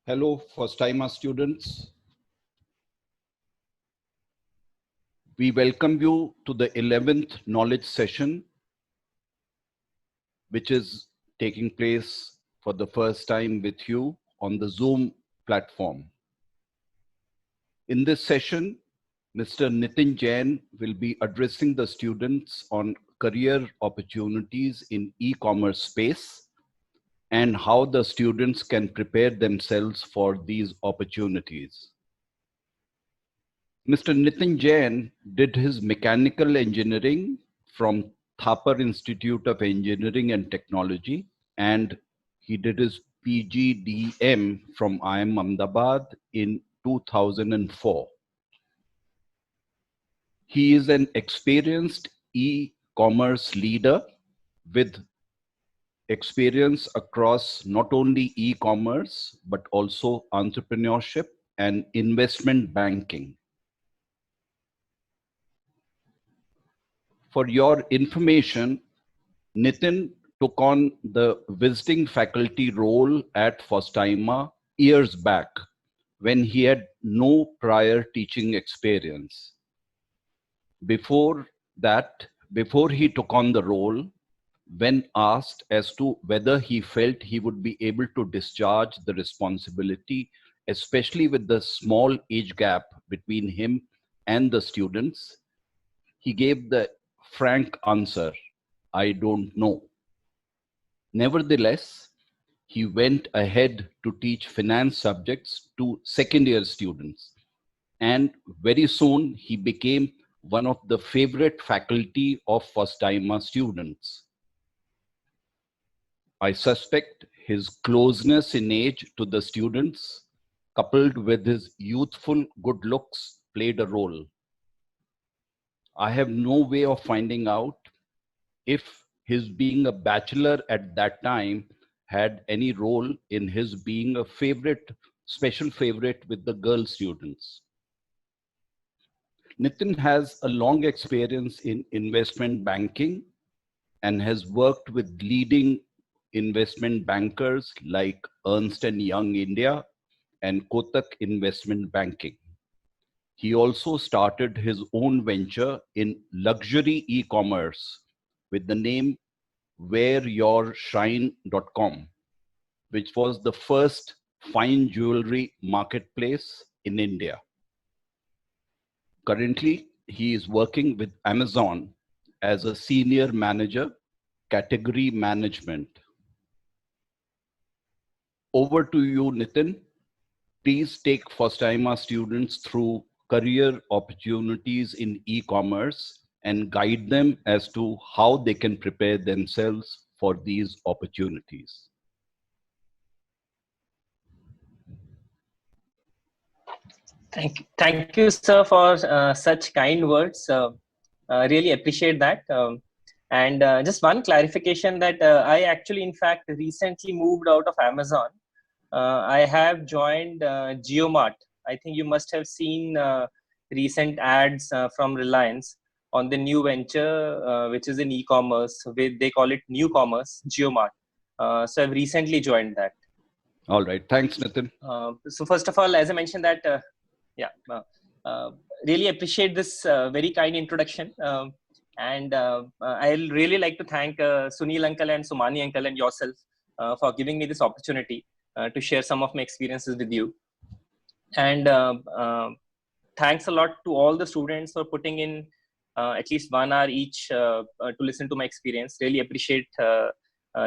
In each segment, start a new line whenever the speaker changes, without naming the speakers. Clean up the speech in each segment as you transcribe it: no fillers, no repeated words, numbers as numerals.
Hello, first-timer students. We welcome you to the 11th knowledge session, which is taking place for the first time with you on the Zoom platform. In this session, Mr. Nitin Jain will be addressing the students on career opportunities in e-commerce space and how the students can prepare themselves for these opportunities. Mr. Nitin Jain did his mechanical engineering from Thapar Institute of Engineering and Technology, and he did his PGDM from IIM Ahmedabad in 2004. He is an experienced e-commerce leader with experience across not only e-commerce, but also entrepreneurship and investment banking. For your information, Nitin took on the visiting faculty role at Faustima years back when he had no prior teaching experience. Before that, before he took on the role, when asked as to whether he felt he would be able to discharge the responsibility, especially with the small age gap between him and the students, he gave the frank answer, I don't know. Nevertheless, he went ahead to teach finance subjects to second-year students. And very soon, he became one of the favorite faculty of first-timer students. I suspect his closeness in age to the students, coupled with his youthful good looks, played a role. I have no way of finding out if his being a bachelor at that time had any role in his being a favorite, special favorite with the girl students. Nitin has a long experience in investment banking and has worked with leading investment bankers like Ernst & Young India and Kotak Investment Banking. He also started his own venture in luxury e-commerce with the name wearyourshine.com, which was the first fine jewelry marketplace in India. Currently, he is working with Amazon as a senior manager, category management. Over to you, Nitin. Please take first-timer students through career opportunities in e-commerce and guide them as to how they can prepare themselves for these opportunities.
Thank you, sir, for such kind words. Really appreciate that. And just one clarification that I actually, in fact, recently moved out of Amazon. I have joined JioMart. I think you must have seen recent ads from Reliance on the new venture, which is in e-commerce. They call it New Commerce, JioMart. So I've recently joined that.
All right. Thanks, Nitin.
So first of all, as I mentioned that, really appreciate this very kind introduction. And I'll really like to thank Sunil uncle and Sumani uncle and yourself for giving me this opportunity to share some of my experiences with you. And thanks a lot to all the students for putting in at least 1 hour each to listen to my experience. Really appreciate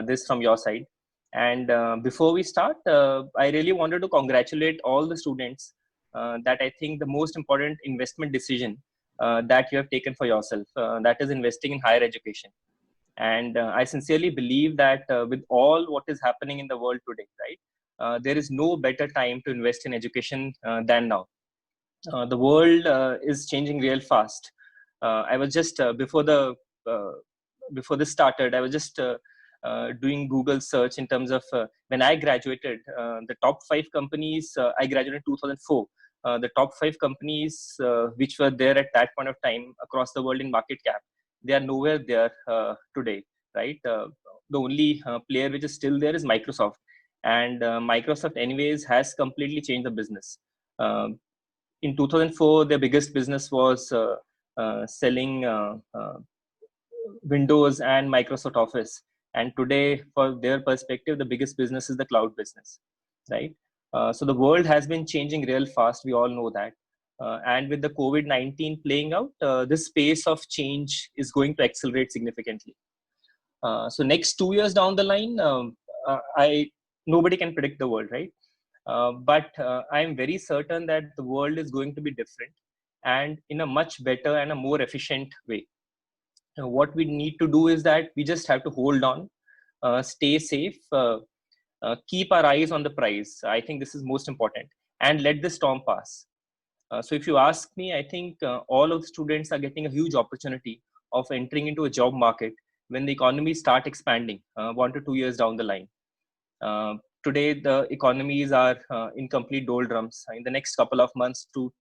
this from your side. And before we start, I really wanted to congratulate all the students that I think the most important investment decision that you have taken for yourself, that is investing in higher education. And I sincerely believe that with all what is happening in the world today, right, there is no better time to invest in education than now. The world is changing real fast. I was just before this started, I was just doing Google search in terms of when I graduated, the top 5 companies. I graduated in 2004. The top 5 companies which were there at that point of time across the world in market cap, they are nowhere there today, right? The only player which is still there is Microsoft. and Microsoft anyways has completely changed the business. In 2004, their biggest business was selling Windows and Microsoft Office. And today, for their perspective, the biggest business is the cloud business, right? So the world has been changing real fast. We all know that. And with the COVID-19 playing out, this pace of change is going to accelerate significantly. So next 2 years down the line, nobody can predict the world, right? But I'm very certain that the world is going to be different and in a much better and a more efficient way. What we need to do is that we just have to hold on, stay safe, keep our eyes on the prize. I think this is most important, and let the storm pass. So if you ask me, I think all of the students are getting a huge opportunity of entering into a job market when the economy start expanding 1 to 2 years down the line. Today, the economies are in complete doldrums. In the next couple of months to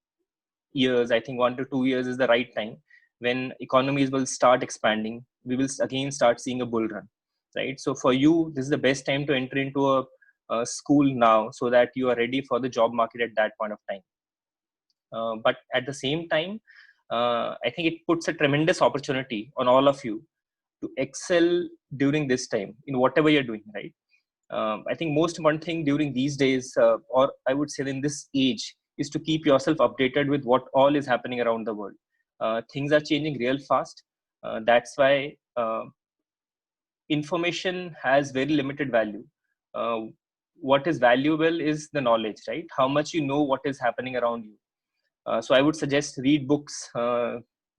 years, I think 1 to 2 years is the right time when economies will start expanding. We will again start seeing a bull run, right? So for you, this is the best time to enter into a school now, so that you are ready for the job market at that point of time. But at the same time, I think it puts a tremendous opportunity on all of you to excel during this time in whatever you're doing, right? I think most important thing during these days, or I would say in this age, is to keep yourself updated with what all is happening around the world. Things are changing real fast. That's why information has very limited value. What is valuable is the knowledge, right? How much you know what is happening around you. So I would suggest read books,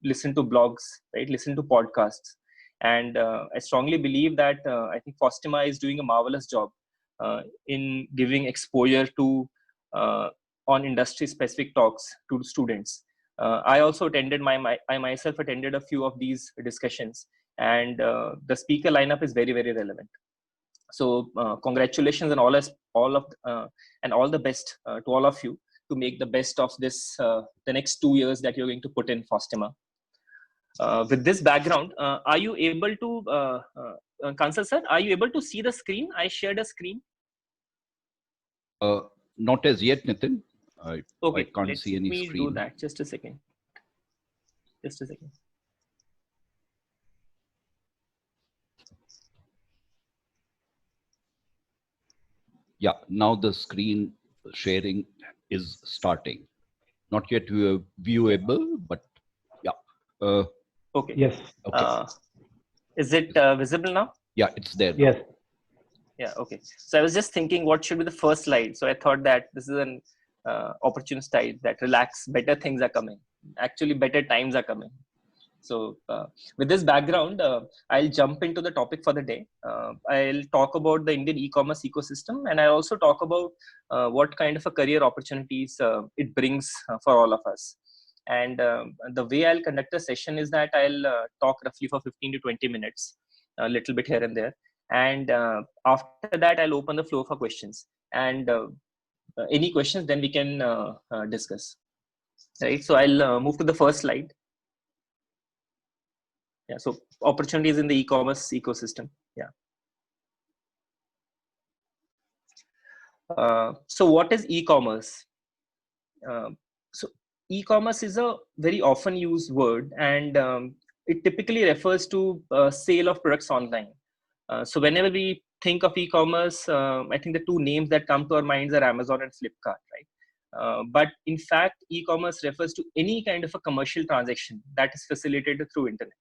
listen to blogs, right? Listen to podcasts. And I strongly believe that I think FOSTEMA is doing a marvelous job in giving exposure to on industry specific talks to students. I also attended I myself attended a few of these discussions, and the speaker lineup is very, very relevant. So congratulations and all the best to all of you to make the best of this the next 2 years that you're going to put in FOSTEMA. With this background, are you able to, Kansal sir, are you able to see the screen? I shared a screen.
Not as yet, Nitin.
Okay,
I can't see any
me
screen.
Do that. Just a second. Just a second.
Yeah, now the screen sharing is starting. Not yet viewable, but yeah.
Okay.
Yes.
Okay.
Is it visible now?
Yeah, it's there.
Yes.
Now.
Yeah. Okay. So I was just thinking, what should be the first slide? So I thought that this is an opportune slide that relax. Better things are coming. Actually, better times are coming. So with this background, I'll jump into the topic for the day. I'll talk about the Indian e-commerce ecosystem, and I'll also talk about what kind of a career opportunities it brings for all of us. And the way I'll conduct a session is that I'll talk roughly for 15 to 20 minutes, a little bit here and there. And after that, I'll open the floor for questions. And any questions, then we can discuss. Right. So I'll move to the first slide. Yeah, so opportunities in the e-commerce ecosystem. Yeah. So what is e-commerce? So e-commerce is a very often used word, and it typically refers to sale of products online. So whenever we think of e-commerce, I think the two names that come to our minds are Amazon and Flipkart, right? But in fact, e-commerce refers to any kind of a commercial transaction that is facilitated through internet.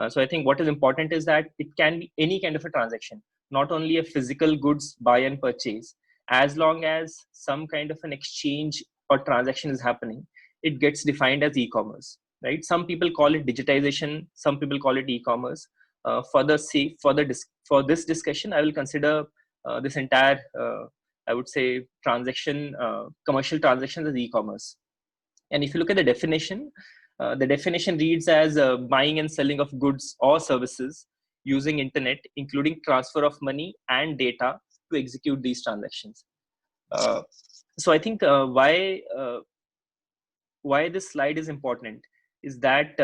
So I think what is important is that it can be any kind of a transaction, not only a physical goods buy and purchase. As long as some kind of an exchange or transaction is happening, it gets defined as e-commerce, right? Some people call it digitization, some people call it e-commerce. For this discussion, I will consider this entire, I would say, commercial transactions as e-commerce. And if you look at the definition reads as buying and selling of goods or services using internet, including transfer of money and data to execute these transactions. So I think why this slide is important is that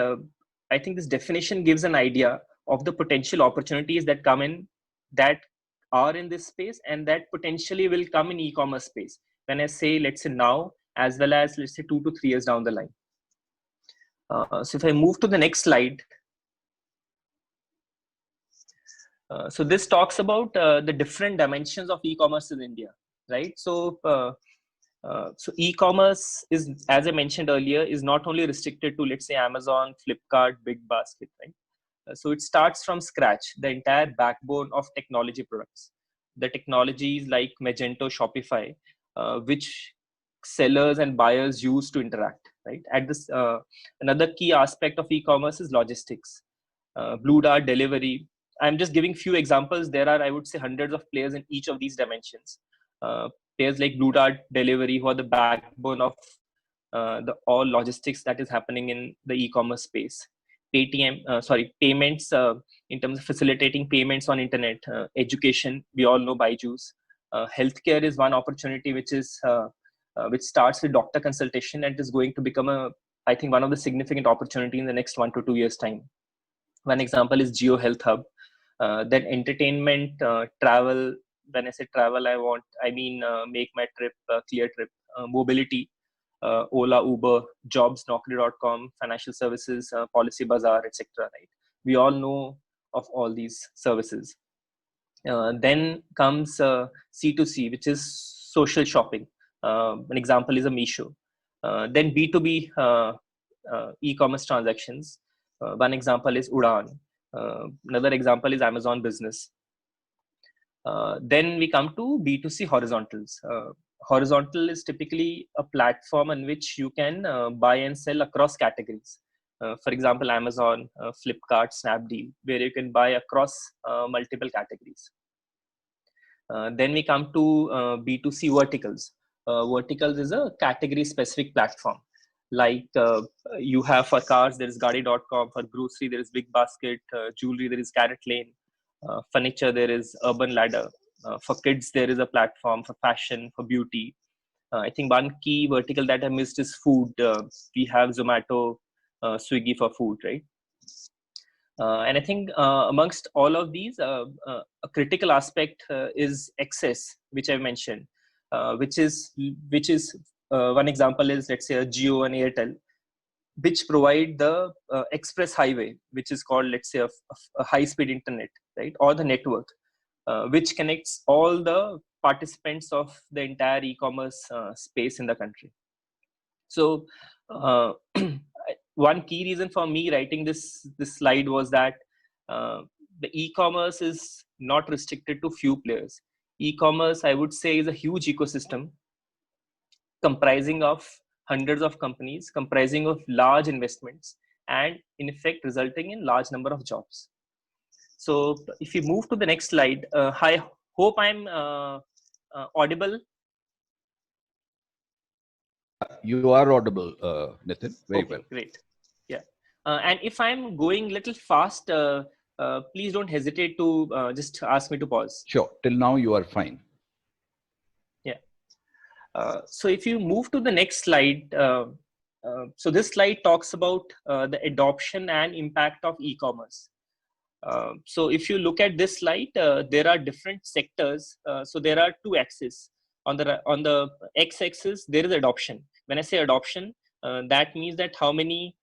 I think this definition gives an idea of the potential opportunities that come in that are in this space and that potentially will come in e-commerce space. When I say, let's say now, as well as let's say 2 to 3 years down the line. So if I move to the next slide. So this talks about the different dimensions of e-commerce in India, right? So e-commerce is, as I mentioned earlier, is not only restricted to, let's say, Amazon, Flipkart, Big Basket, right? So it starts from scratch, the entire backbone of technology products. The technologies like Magento, Shopify, which sellers and buyers use to interact, right? At this, another key aspect of e-commerce is logistics. Blue Dart delivery. I'm just giving few examples. There are, I would say, hundreds of players in each of these dimensions. Players like Blue Dart delivery, who are the backbone of the all logistics that is happening in the e-commerce space. Payments in terms of facilitating payments on internet. Education, we all know Byju's. Healthcare is one opportunity which starts with doctor consultation and is going to become I think one of the significant opportunity in the next 1 to 2 years time. One example is Geo Health Hub. Then entertainment, travel. When I say travel, I mean Make My Trip, Clear Trip. Mobility, Ola, Uber, Jobs, Naukri.com, financial services, Policy Bazaar, etc. Right? We all know of all these services. Then comes C2C, which is social shopping. An example is a Meesho. Then B2B e-commerce transactions. One example is Udaan. Another example is Amazon Business. Then we come to B2C horizontals. Horizontal is typically a platform on which you can buy and sell across categories. For example, Amazon, Flipkart, Snapdeal, where you can buy across multiple categories. Then we come to B2C verticals. Verticals is a category specific platform. Like you have for cars, there is Gaadi.com. For grocery, there is Big Basket. Jewelry, there is Carrot Lane. Furniture, there is Urban Ladder. For kids, there is a platform. For fashion, for beauty. I think one key vertical that I missed is food. We have Zomato, Swiggy for food, right? And I think amongst all of these, a critical aspect is access, which I mentioned, which is one example is, let's say, a Jio and Airtel, which provide the express highway, which is called, let's say, a high-speed internet, right, or the network, which connects all the participants of the entire e-commerce space in the country. So one key reason for me writing this slide was that the e-commerce is not restricted to few players. E-commerce, I would say, is a huge ecosystem comprising of hundreds of companies, comprising of large investments, and in effect resulting in large number of jobs. So if you move to the next slide, I hope I'm audible.
You are audible, Nitin. Very
okay,
well.
Great. Yeah. And if I'm going little fast, please don't hesitate to just ask me to pause.
Sure. Till now, you are fine.
Yeah. So if you move to the next slide, so this slide talks about the adoption and impact of e-commerce. So if you look at this slide, there are different sectors. So there are two axes. On the x-axis, there is adoption. When I say adoption, that means that how many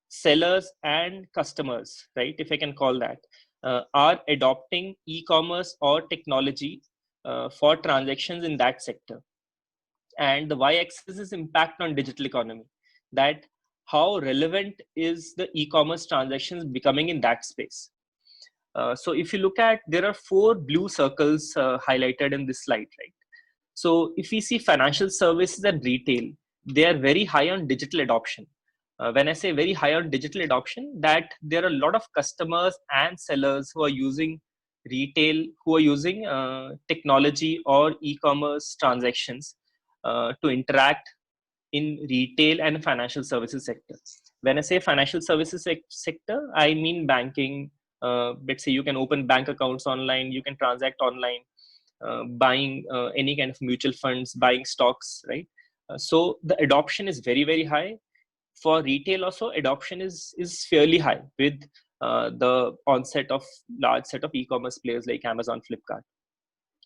sellers and customers, right, if I can call that, are adopting e-commerce or technology for transactions in that sector. And the y-axis is impact on digital economy, that how relevant is the e-commerce transactions becoming in that space. So if you look at, there are 4 blue circles highlighted in this slide, right? So if we see financial services and retail, they are very high on digital adoption. When I say very high on digital adoption, that there are a lot of customers and sellers who are using retail, who are using technology or e-commerce transactions to interact in retail and financial services sector. When I say financial services sector, I mean banking. Let's say you can open bank accounts online, you can transact online, buying any kind of mutual funds, buying stocks, right? So the adoption is very, very high. For retail also, adoption is fairly high, with the onset of large set of e-commerce players like Amazon, Flipkart.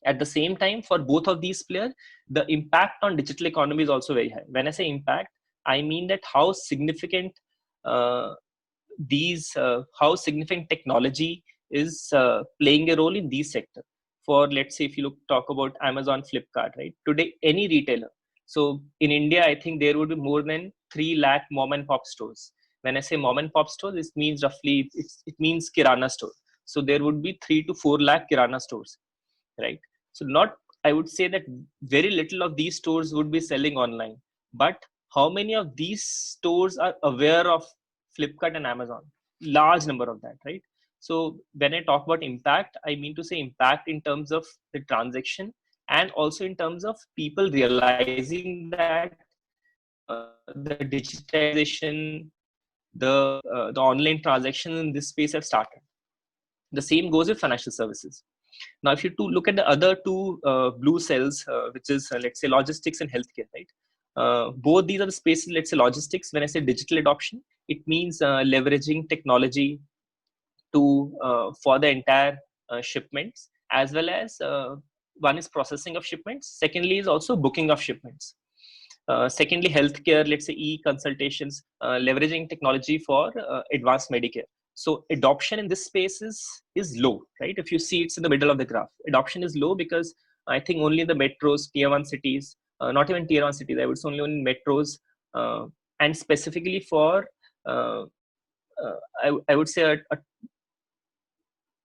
At the same time, for both of these players, the impact on digital economy is also very high. When I say impact, I mean that how significant how significant technology is playing a role in these sectors. For, let's say, if you talk about Amazon, Flipkart, right? Today, any retailer. So in India, I think there would be more than 3 lakh mom and pop stores. When I say mom and pop stores, it means roughly, it means Kirana store. So there would be 3 to 4 lakh Kirana stores, right? So not, I would say that very little of these stores would be selling online, but how many of these stores are aware of Flipkart and Amazon? Large number of that, right? So when I talk about impact, I mean to say impact in terms of the transaction, and also in terms of people realizing that the digitization, the online transactions in this space have started. The same goes with financial services. Now, if you look at the other two blue cells, which is, let's say, logistics and healthcare, right? Both these are the spaces. Let's say logistics, when I say digital adoption, it means leveraging technology to for the entire shipments, as well as one is processing of shipments. Secondly is also booking of shipments. Secondly, healthcare, let's say e-consultations, leveraging technology for advanced Medicare. So adoption in this space is low, right? If you see, it's in the middle of the graph. Adoption is low because I think only the metros, tier 1 cities, not even tier 1 cities, I would say only in metros, and specifically for, I would say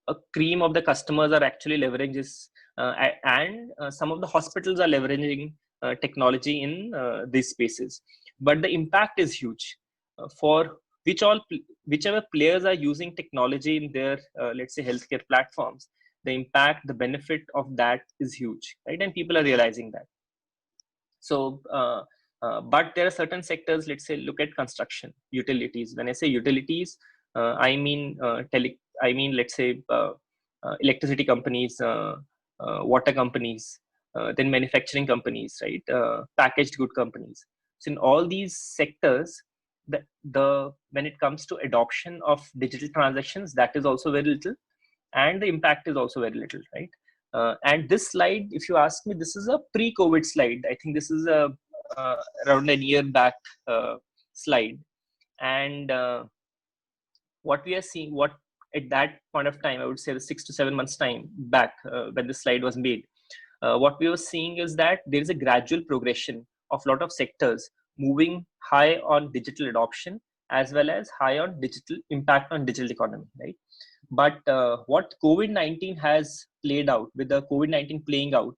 a cream of the customers are actually leveraging this, and some of the hospitals are leveraging technology in these spaces. But the impact is huge for whichever players are using technology in their, let's say, healthcare platforms. The impact, the benefit of that is huge, right? And people are realizing that. So, but there are certain sectors, let's say, look at construction, utilities. When I say utilities, I mean, let's say, electricity companies, water companies, then manufacturing companies, right? Packaged good companies. So in all these sectors, when it comes to adoption of digital transactions, that is also very little, and the impact is also very little, right? And this slide, if you ask me, this is a pre-COVID slide. I think this is around a year back slide. And what we are seeing, what at that point of time, I would say the 6 to 7 months time back when the slide was made, what we were seeing is that there is a gradual progression of a lot of sectors moving high on digital adoption, as well as high on digital impact on digital economy, right? But what COVID-19 has played out, with the COVID-19 playing out,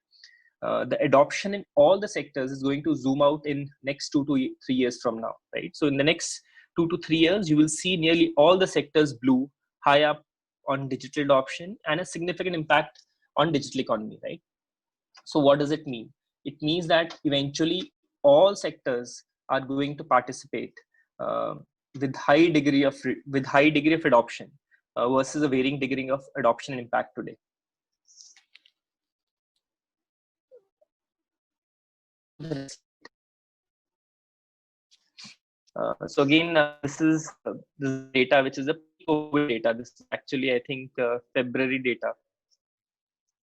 the adoption in all the sectors is going to zoom out in next 2 to 3 years from now, right? So in the next 2 to 3 years, you will see nearly all the sectors blue, high up on digital adoption, and a significant impact on digital economy, right? So what does it mean? It means that eventually all sectors are going to participate with high degree of adoption versus a varying degree of adoption and impact today. So again, this is data which is a COVID data. This is actually, I think, February data.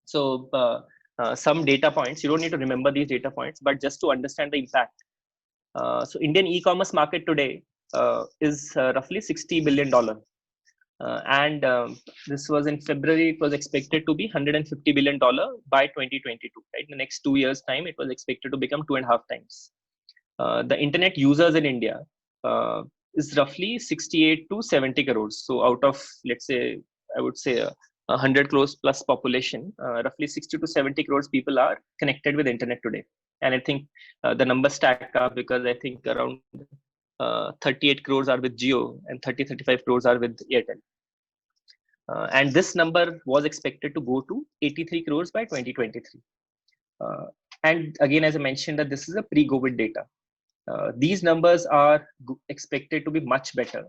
So some data points, you don't need to remember these data points, but just to understand the impact. So Indian e-commerce market today is roughly $60 billion. And this was in February. It was expected to be $150 billion by 2022. Right, in the next 2 years' time, it was expected to become 2.5 times. The internet users in India is roughly 68 to 70 crores. So out of, let's say, I would say 100 crores plus population, roughly 60 to 70 crores people are connected with internet today. And I think the numbers stack up because I think around 38 crores are with Jio and 35 crores are with Airtel. And this number was expected to go to 83 crores by 2023. And again, as I mentioned, that this is a pre-COVID data. These numbers are expected to be much better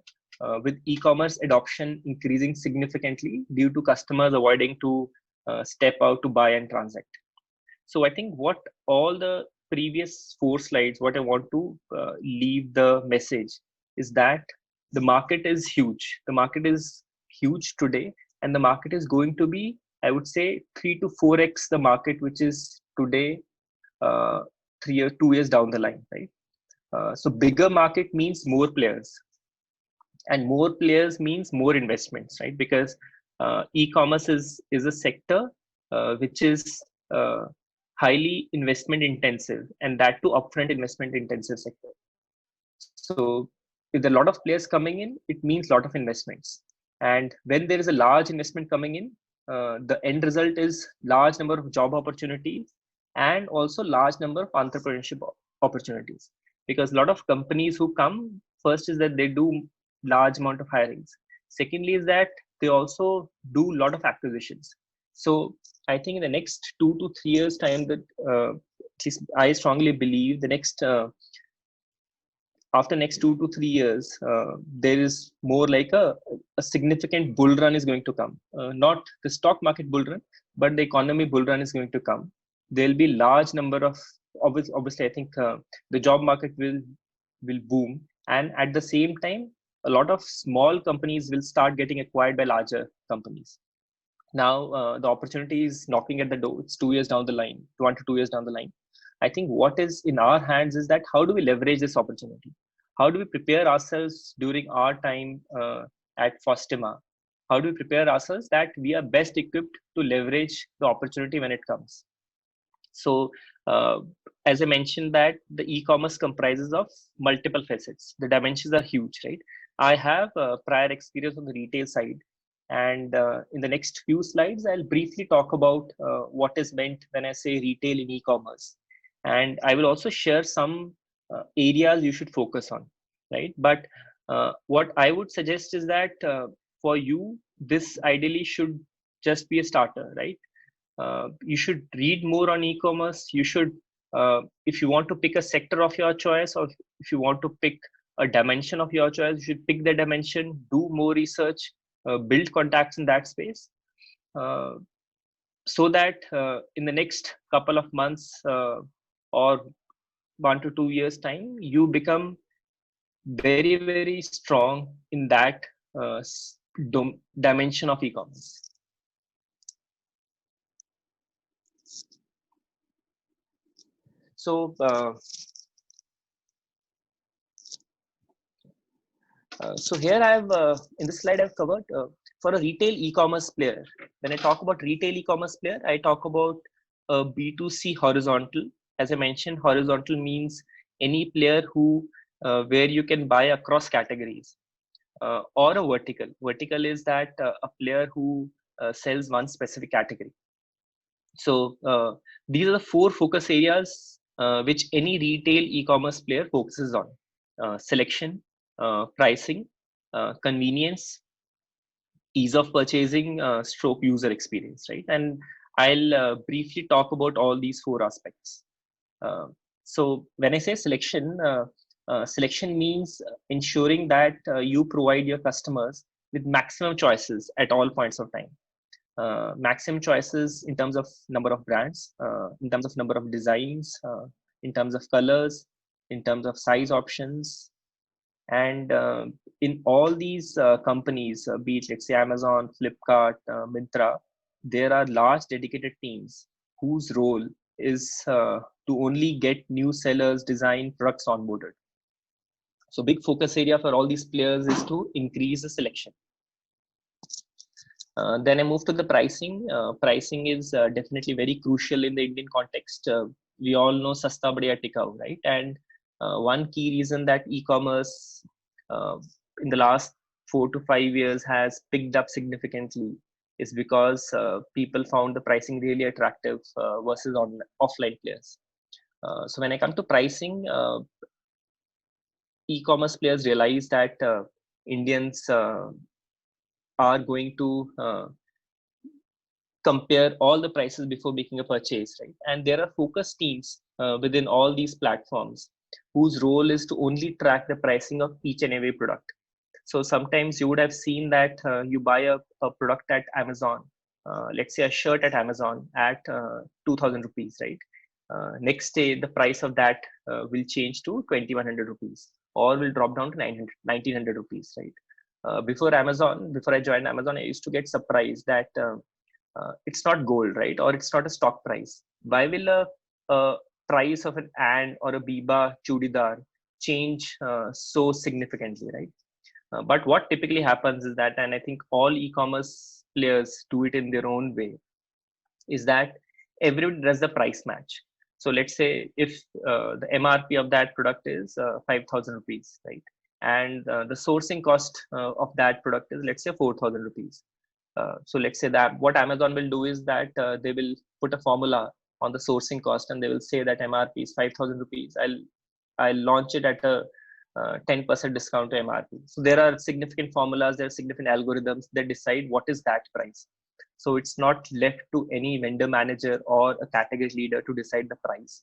with e-commerce adoption increasing significantly due to customers avoiding to step out to buy and transact. So I think what all the previous 4 slides, what I want to leave the message is that the market is huge. The market is huge today, and the market is going to be, I would say, 3 to 4x the market which is today, 2 years down the line, right? So bigger market means more players, and more players means more investments, right? Because e-commerce is a sector which is uh, highly investment intensive, and that too upfront investment intensive sector. So if there are a lot of players coming in, it means a lot of investments. And when there is a large investment coming in, the end result is large number of job opportunities and also large number of entrepreneurship opportunities. Because a lot of companies who come, first is that they do large amount of hirings. Secondly is that they also do a lot of acquisitions. So I think in the next 2 to 3 years time, that at least I strongly believe the next after next 2 to 3 years, there is more like a significant bull run is going to come. Not the stock market bull run, but the economy bull run is going to come. There'll be large number of, obviously, I think the job market will boom, and at the same time, a lot of small companies will start getting acquired by larger companies. Now the opportunity is knocking at the door. It's 2 years down the line, 1 to 2 years down the line. I think what is in our hands is that how do we leverage this opportunity? How do we prepare ourselves during our time at Fostima? How do we prepare ourselves that we are best equipped to leverage the opportunity when it comes? So uh, as I mentioned, that the e-commerce comprises of multiple facets. The dimensions are huge, right? I have prior experience on the retail side, and in the next few slides, I'll briefly talk about what is meant when I say retail in e-commerce. And I will also share some areas you should focus on, right? But what I would suggest is that for you, this ideally should just be a starter, right? You should read more on e-commerce. You should, if you want to pick a sector of your choice, or if you want to pick a dimension of your choice, you should pick the dimension, do more research, build contacts in that space, uh, so that in the next couple of months or 1 to 2 years time, you become very, very strong in that dimension of e-commerce. So so here I have, in this slide I've covered for a retail e-commerce player. When I talk about retail e-commerce player, I talk about a B2C horizontal. As I mentioned, horizontal means any player who where you can buy across categories, or a vertical. Vertical is that a player who sells one specific category. So these are the 4 focus areas which any retail e-commerce player focuses on: selection, pricing, convenience, ease of purchasing, stroke user experience, right? And I'll briefly talk about all these 4 aspects. So when I say selection, selection means ensuring that you provide your customers with maximum choices at all points of time. Maximum choices in terms of number of brands, in terms of number of designs, in terms of colors, in terms of size options. And in all these companies, be it, let's say, Amazon, Flipkart, Myntra, there are large dedicated teams whose role is to only get new sellers, design products onboarded. So big focus area for all these players is to increase the selection. Then I move to the pricing. Pricing is definitely very crucial in the Indian context. We all know Sasta Badhiya Tikau, right? And one key reason that e-commerce in the last 4 to 5 years has picked up significantly is because people found the pricing really attractive versus offline players. So when I come to pricing, e-commerce players realize that Indians are going to compare all the prices before making a purchase, right? And there are focus teams within all these platforms whose role is to only track the pricing of each and every product. So sometimes you would have seen that you buy a product at Amazon, let's say a shirt at Amazon at 2,000 rupees, right? Next day, the price of that will change to 2,100 rupees, or will drop down to 1,900 rupees, right? before I joined Amazon, I used to get surprised that it's not gold, right? Or it's not a stock price. Why will a price of an and or a Biba chudidar change so significantly, right? But what typically happens is that, and I think all e-commerce players do it in their own way, is that everybody does the price match. So let's say if the MRP of that product is 5,000 rupees, right? And the sourcing cost of that product is, let's say, 4,000 rupees. So let's say that what Amazon will do is that they will put a formula on the sourcing cost, and they will say that MRP is 5,000 rupees. I'll launch it at a 10% discount to MRP. So there are significant formulas, there are significant algorithms that decide what is that price. So it's not left to any vendor manager or a category leader to decide the price.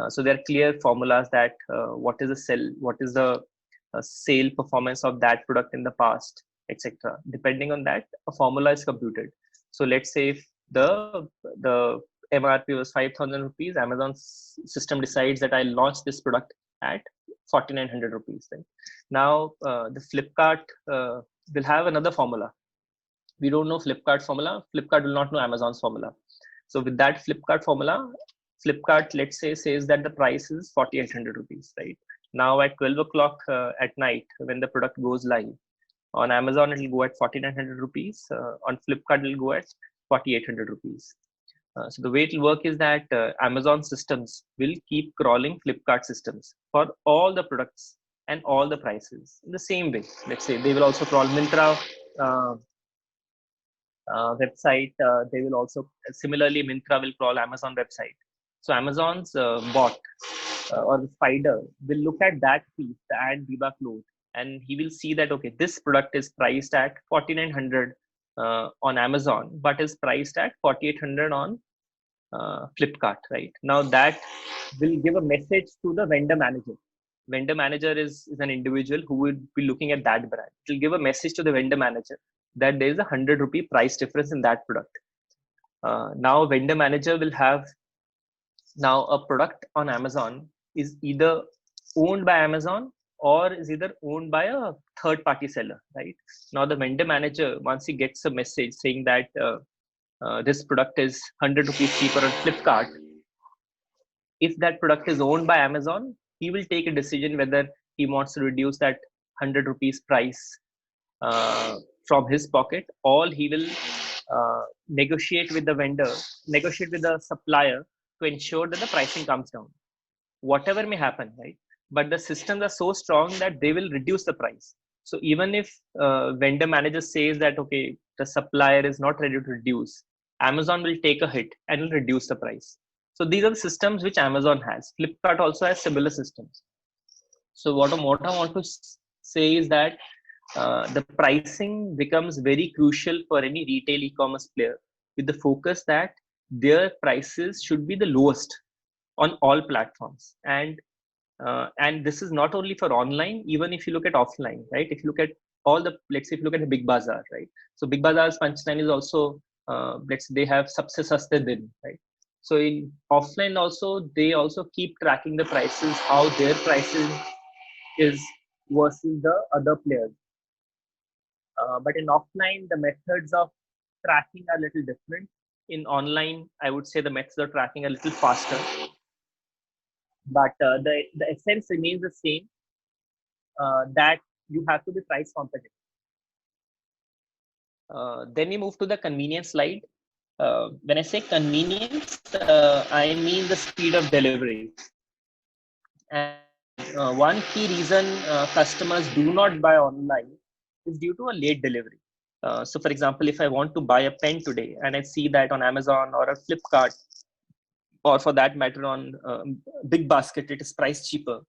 So there are clear formulas that what is the sale performance of that product in the past, etc. Depending on that, a formula is computed. So let's say if the MRP was 5,000 rupees, Amazon's system decides that I'll launch this product at 4,900 rupees. Right? Now the Flipkart will have another formula. We don't know Flipkart formula. Flipkart will not know Amazon's formula. So with that Flipkart formula, Flipkart, let's say, says that the price is 4,800 rupees, right? Now at 12 o'clock at night, when the product goes live, on Amazon, it will go at 4,900 rupees. On Flipkart, it will go at 4,800 rupees. So the way it will work is that Amazon systems will keep crawling Flipkart systems for all the products and all the prices in the same way. Let's say they will also crawl Myntra website. They will also, similarly, Myntra will crawl Amazon website. So Amazon's bot or the spider will look at that piece, the ad Biba cloth, and he will see that, okay, this product is priced at 4,900 on Amazon, but is priced at 4,800 on Flipkart, right? Now that will give a message to the vendor manager. Vendor manager is an individual who would be looking at that brand. It will give a message to the vendor manager that there is a 100 rupee price difference in that product. Now vendor manager will have, now a product on Amazon is either owned by Amazon or is either owned by a third party seller, right? Now the vendor manager, once he gets a message saying that this product is 100 rupees cheaper on Flipkart, if that product is owned by Amazon, he will take a decision whether he wants to reduce that 100 rupees price from his pocket, or he will negotiate with the vendor, negotiate with the supplier to ensure that the pricing comes down. Whatever may happen, right? But the systems are so strong that they will reduce the price. So even if vendor manager says that, okay, the supplier is not ready to reduce, Amazon will take a hit and will reduce the price. So these are the systems which Amazon has. Flipkart also has similar systems. So what I want to say is that the pricing becomes very crucial for any retail e-commerce player, with the focus that their prices should be the lowest on all platforms. And this is not only for online, even if you look at offline, right? If you look at all the, let's say if you look at the Big Bazaar, right? So Big Bazaar's punchline is also, let's say they have sabse saste din, right? So in offline also, they also keep tracking the prices, how their prices is versus the other players. But in offline, the methods of tracking are a little different. In online, I would say the methods of tracking are a little faster. But the essence remains the same, that you have to be price competitive. Then we move to the convenience slide. When I say convenience, I mean the speed of delivery. And one key reason customers do not buy online is due to a late delivery. So for example, if I want to buy a pen today and I see that on Amazon or a Flipkart, or for that matter on Big Basket, it is priced cheaper,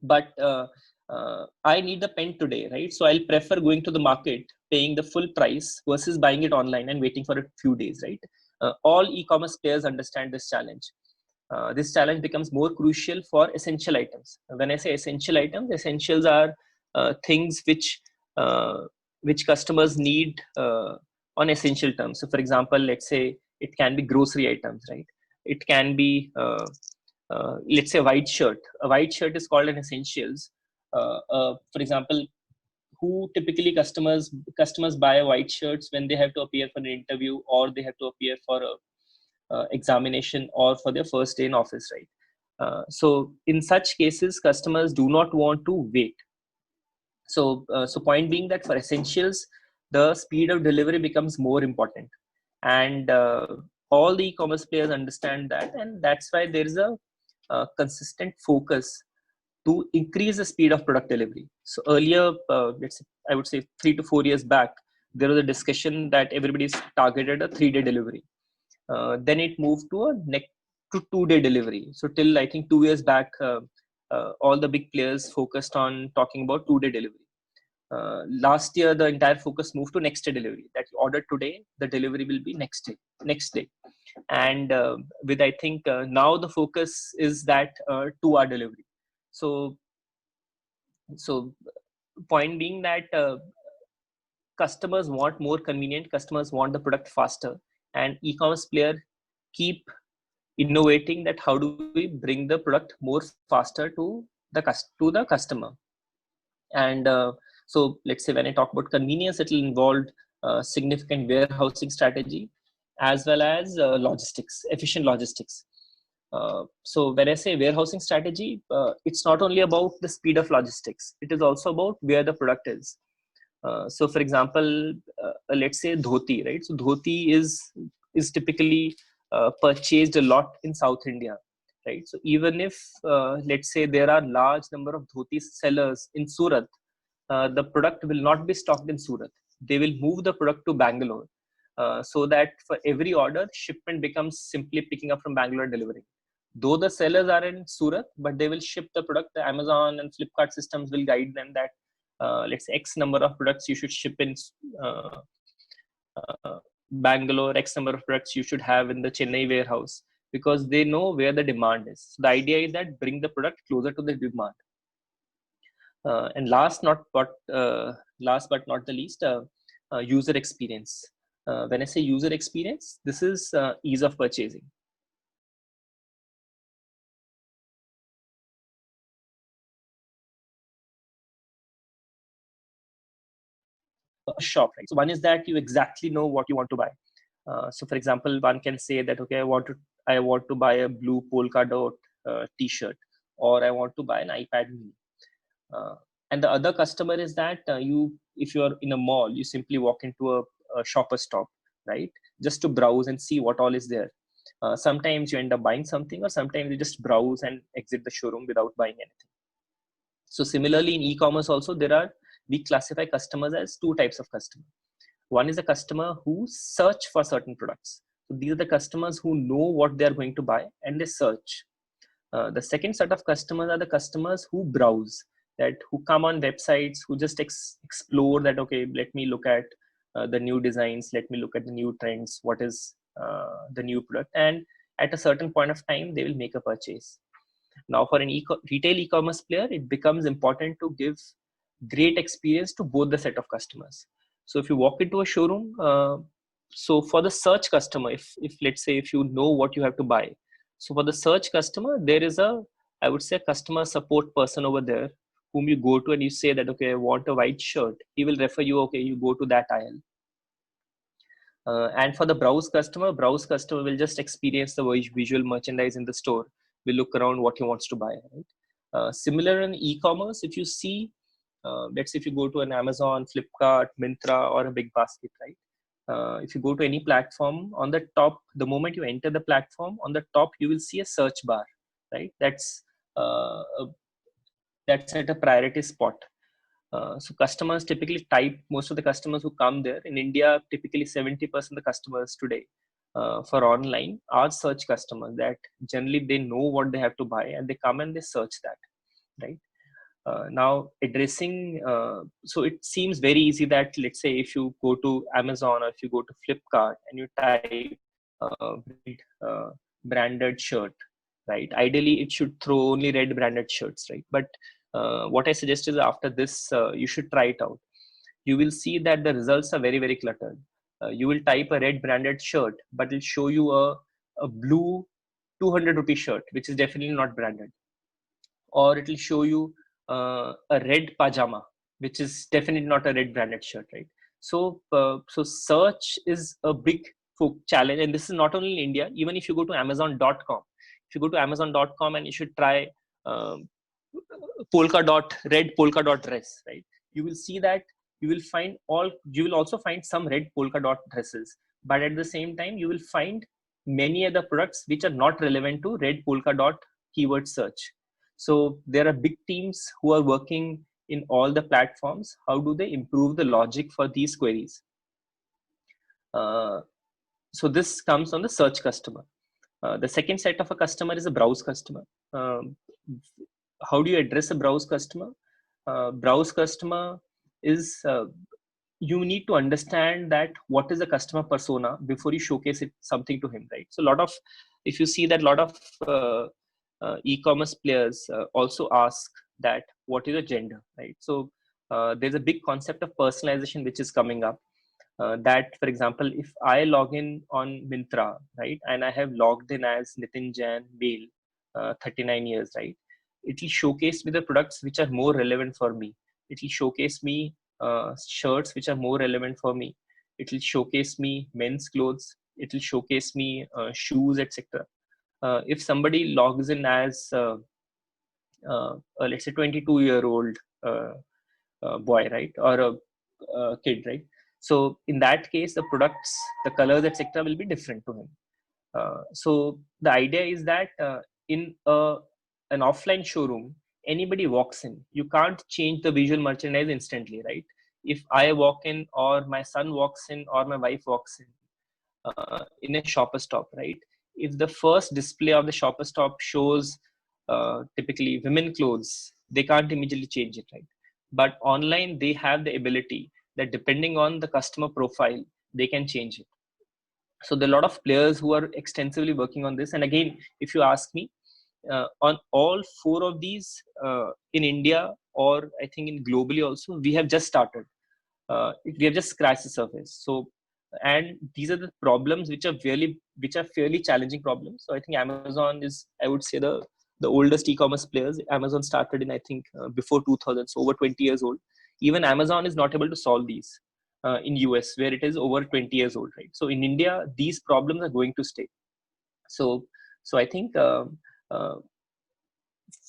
but I need the pen today, right? So I'll prefer going to the market, paying the full price versus buying it online and waiting for a few days, right? All e-commerce players understand this challenge. This challenge becomes more crucial for essential items. When I say essential items, essentials are things which customers need on essential terms. So for example, let's say it can be grocery items, right? It can be, let's say, a white shirt. A white shirt is called an essentials. For example, who typically customers buy white shirts when they have to appear for an interview, or they have to appear for a examination, or for their first day in office, right? So in such cases, customers do not want to wait. So point being that for essentials, the speed of delivery becomes more important, and all the e-commerce players understand that, and that's why there is a consistent focus to increase the speed of product delivery. So earlier, I would say 3 to 4 years back, there was a discussion that everybody's targeted a 3-day delivery. Then it moved to a 2-day delivery. So till I think 2 years back, all the big players focused on talking about 2-day delivery. Last year, the entire focus moved to next day delivery. That you order today, the delivery will be next day. And with I think now the focus is that 2-hour delivery. So point being that customers want more convenient, customers want the product faster, and e-commerce player keep innovating that how do we bring the product more faster to the customer. And so let's say when I talk about convenience, it will involve significant warehousing strategy as well as efficient logistics. So when I say warehousing strategy, it's not only about the speed of logistics, it is also about where the product is. So for example, let's say dhoti, right? So dhoti is typically purchased a lot in South India, right? So even if let's say there are large number of dhoti sellers in Surat, the product will not be stocked in Surat. They will move the product to Bangalore, so that for every order, shipment becomes simply picking up from Bangalore and delivering. Though the sellers are in Surat, but they will ship the product. The Amazon and Flipkart systems will guide them that let's say X number of products you should ship in Bangalore, X number of products you should have in the Chennai warehouse, because they know where the demand is. So the idea is that bring the product closer to the demand. And last but not the least, user experience. When I say user experience, this is ease of purchasing. Shop, right? So one is that you exactly know what you want to buy. So for example, one can say that, okay, I want to buy a blue polka dot t-shirt, or I want to buy an iPad mini. And the other customer is that if you're in a mall, you simply walk into a shopper stop, right? Just to browse and see what all is there. Sometimes you end up buying something, or sometimes you just browse and exit the showroom without buying anything. So similarly in e-commerce also, we classify customers as 2 types of customer. One is a customer who search for certain products. So these are the customers who know what they are going to buy and they search. The second set of customers are the customers who browse, who come on websites, who just explore that, okay, let me look at the new designs, let me look at the new trends, what is the new product, and at a certain point of time, they will make a purchase. Now for an retail e-commerce player, it becomes important to give great experience to both the set of customers. So if you walk into a showroom, so for the search customer, if let's say if you know what you have to buy, so for the search customer, there is I would say customer support person over there whom you go to and you say that, okay, I want a white shirt. He will refer you, okay, you go to that aisle. And for the browse customer will just experience the visual merchandise in the store, will look around what he wants to buy, right? Similar in e-commerce, if you see, let's say if you go to an Amazon, Flipkart, Myntra, or a Big Basket, right? If you go to any platform, on the top, the moment you enter the platform, on the top you will see a search bar, right? That's at a priority spot. So customers typically type, most of the customers who come there in India, typically 70% of the customers today for online are search customers, that generally they know what they have to buy and they come and they search that, right? Now addressing, so it seems very easy that, let's say if you go to Amazon or if you go to Flipkart and you type branded shirt, right? Ideally it should throw only red branded shirts, right? But what I suggest is after this, you should try it out. You will see that the results are very, very cluttered. You will type a red branded shirt, but it'll show you a blue 200 rupee shirt, which is definitely not branded. Or it will show you a red pajama, which is definitely not a red branded shirt, right? So, so search is a big challenge, and this is not only in India. Even if you go to Amazon.com, if you go to Amazon.com and you should try red polka dot dress, right? You will see that you will also find some red polka dot dresses, but at the same time, you will find many other products which are not relevant to red polka dot keyword search. So there are big teams who are working in all the platforms. How do they improve the logic for these queries? So this comes on the search customer. The second set of a customer is a browse customer. How do you address a browse customer? Browse customer is you need to understand that what is the customer persona before you showcase something to him, right? So if you see that a lot of e-commerce players also ask that what is the gender, right? So there's a big concept of personalization which is coming up. That, for example, if I log in on Myntra, right, and I have logged in as Nitin Jain, male, 39 years, right, it will showcase me the products which are more relevant for me. It will showcase me shirts which are more relevant for me. It will showcase me men's clothes. It will showcase me shoes, etc. If somebody logs in as let's say 22-year-old boy, right, or a kid, right? So in that case, the products, the colors, etc., will be different to him. So the idea is that in an offline showroom, anybody walks in, you can't change the visual merchandise instantly, right? If I walk in, or my son walks in, or my wife walks in a shopper stop, right? If the first display of the shopper stop shows typically women clothes, they can't immediately change it, right? But online, they have the ability that depending on the customer profile, they can change it. So there are a lot of players who are extensively working on this. And again, if you ask me, on all four of these, in India, or I think in globally also, we have just started. We have just scratched the surface. So, and these are the problems which are fairly challenging problems. So I think Amazon is, I would say, the oldest e-commerce players. Amazon started in, I think, before 2000, so over 20 years old. Even Amazon is not able to solve these in US, where it is over 20 years old, right? So in India, these problems are going to stay. So I think uh,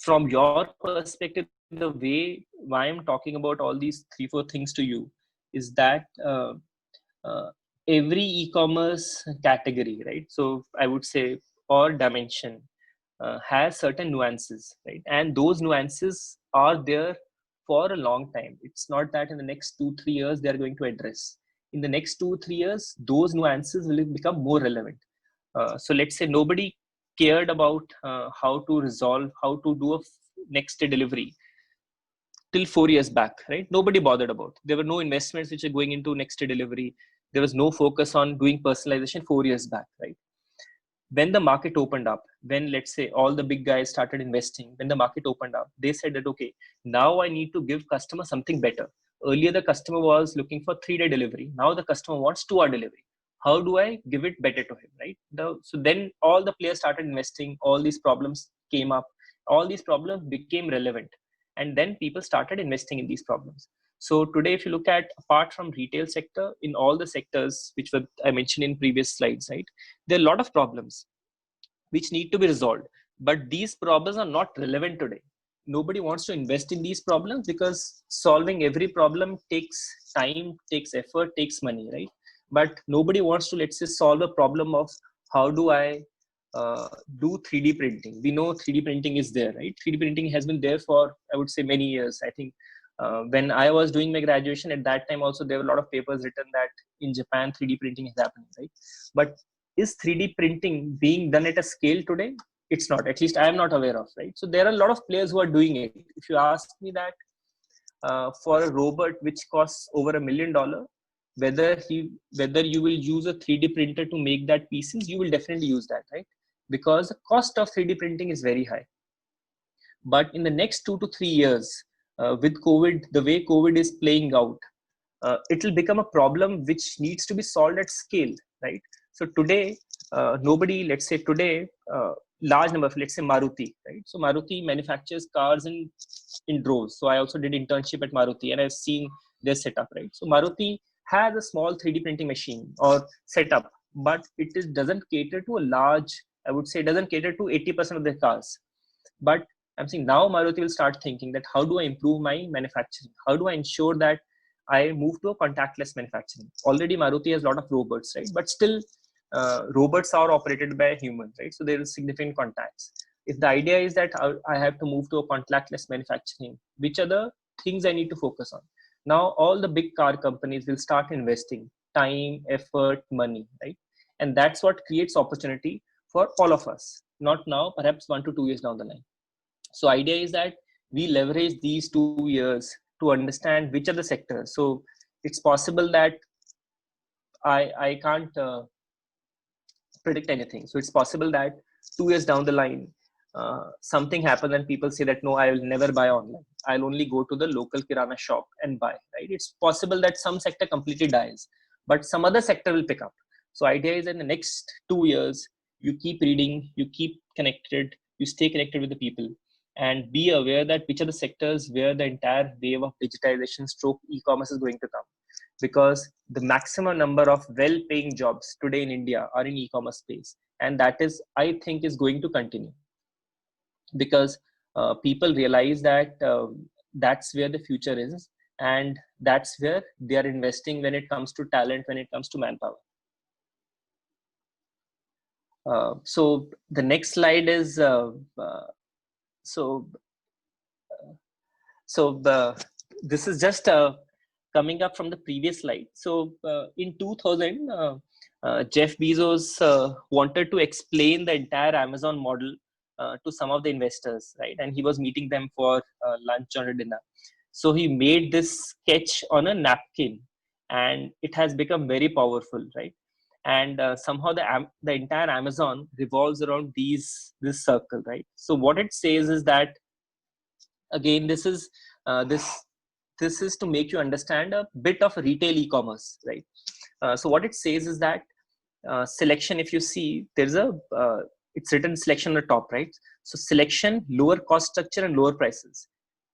from your perspective, the way why I'm talking about all these 3-4 things to you is that uh, every e-commerce category, right? So I would say, or dimension, has certain nuances, right? And those nuances are there for a long time. It's not that in the next 2-3 years they're going to address. In the next 2-3 years, those nuances will become more relevant. So let's say nobody cared about how to do a next day delivery till 4 years back, right? Nobody bothered about. There were no investments which are going into next day delivery. There was no focus on doing personalization 4 years back, right? When the market opened up, when let's say all the big guys started investing, when the market opened up, they said that, okay, now I need to give customer something better. Earlier, the customer was looking for 3-day delivery. Now the customer wants 2-hour delivery. How do I give it better to him, right? So then all the players started investing. All these problems came up. All these problems became relevant. And then people started investing in these problems. So today, if you look at, apart from retail sector, in all the sectors which were I mentioned in previous slides, right, there are a lot of problems which need to be resolved. But these problems are not relevant today. Nobody wants to invest in these problems because solving every problem takes time, takes effort, takes money, right? But nobody wants to, let's say, solve a problem of how do I do 3D printing. We know 3D printing is there, right? 3D printing has been there for, I would say, many years. I think when I was doing my graduation at that time, also there were a lot of papers written that in Japan 3D printing is happening, right? But is 3D printing being done at a scale today? It's not. At least I am not aware of, right? So there are a lot of players who are doing it. If you ask me that for a robot which costs over $1 million, whether you will use a 3D printer to make that pieces, you will definitely use that, right? Because the cost of 3D printing is very high. But in the next 2 to 3 years, with COVID, the way COVID is playing out, it will become a problem which needs to be solved at scale, right? So today, let's say today, large number of, let's say Maruti, right? So Maruti manufactures cars in in droves. So I also did internship at Maruti, and I've seen their setup, right? So Maruti has a small 3D printing machine or setup, but doesn't cater to a large, I would say, doesn't cater to 80% of their cars. But I'm saying now Maruti will start thinking that how do I improve my manufacturing? How do I ensure that I move to a contactless manufacturing? Already Maruti has a lot of robots, right? But still, robots are operated by humans, right? So there is significant contacts. If the idea is that I have to move to a contactless manufacturing, which are the things I need to focus on? Now, all the big car companies will start investing time, effort, money, right? And that's what creates opportunity for all of us. Not now, perhaps 1 to 2 years down the line. So idea is that we leverage these 2 years to understand which are the sectors. So it's possible that I can't predict anything. So it's possible that 2 years down the line, something happens and people say that no, I will never buy online. I'll only go to the local kirana shop and buy, right? It's possible that some sector completely dies, but some other sector will pick up. So idea is in the next 2 years, you keep reading, you keep connected, you stay connected with the people, and be aware that which are the sectors where the entire wave of digitization stroke e-commerce is going to come. Because the maximum number of well-paying jobs today in India are in e-commerce space, and that is, I think, is going to continue because people realize that that's where the future is, and that's where they are investing when it comes to talent, when it comes to manpower. So the next slide is this is just coming up from the previous slide. So in 2000, Jeff Bezos wanted to explain the entire Amazon model to some of the investors, right? And he was meeting them for lunch or dinner. So he made this sketch on a napkin, and it has become very powerful, right? And somehow the entire Amazon revolves around this circle, right? So what it says is that, again, this is to make you understand a bit of retail e-commerce, right? So what it says is that selection, if you see, there's a it's written selection on the top, right? So selection, lower cost structure, and lower prices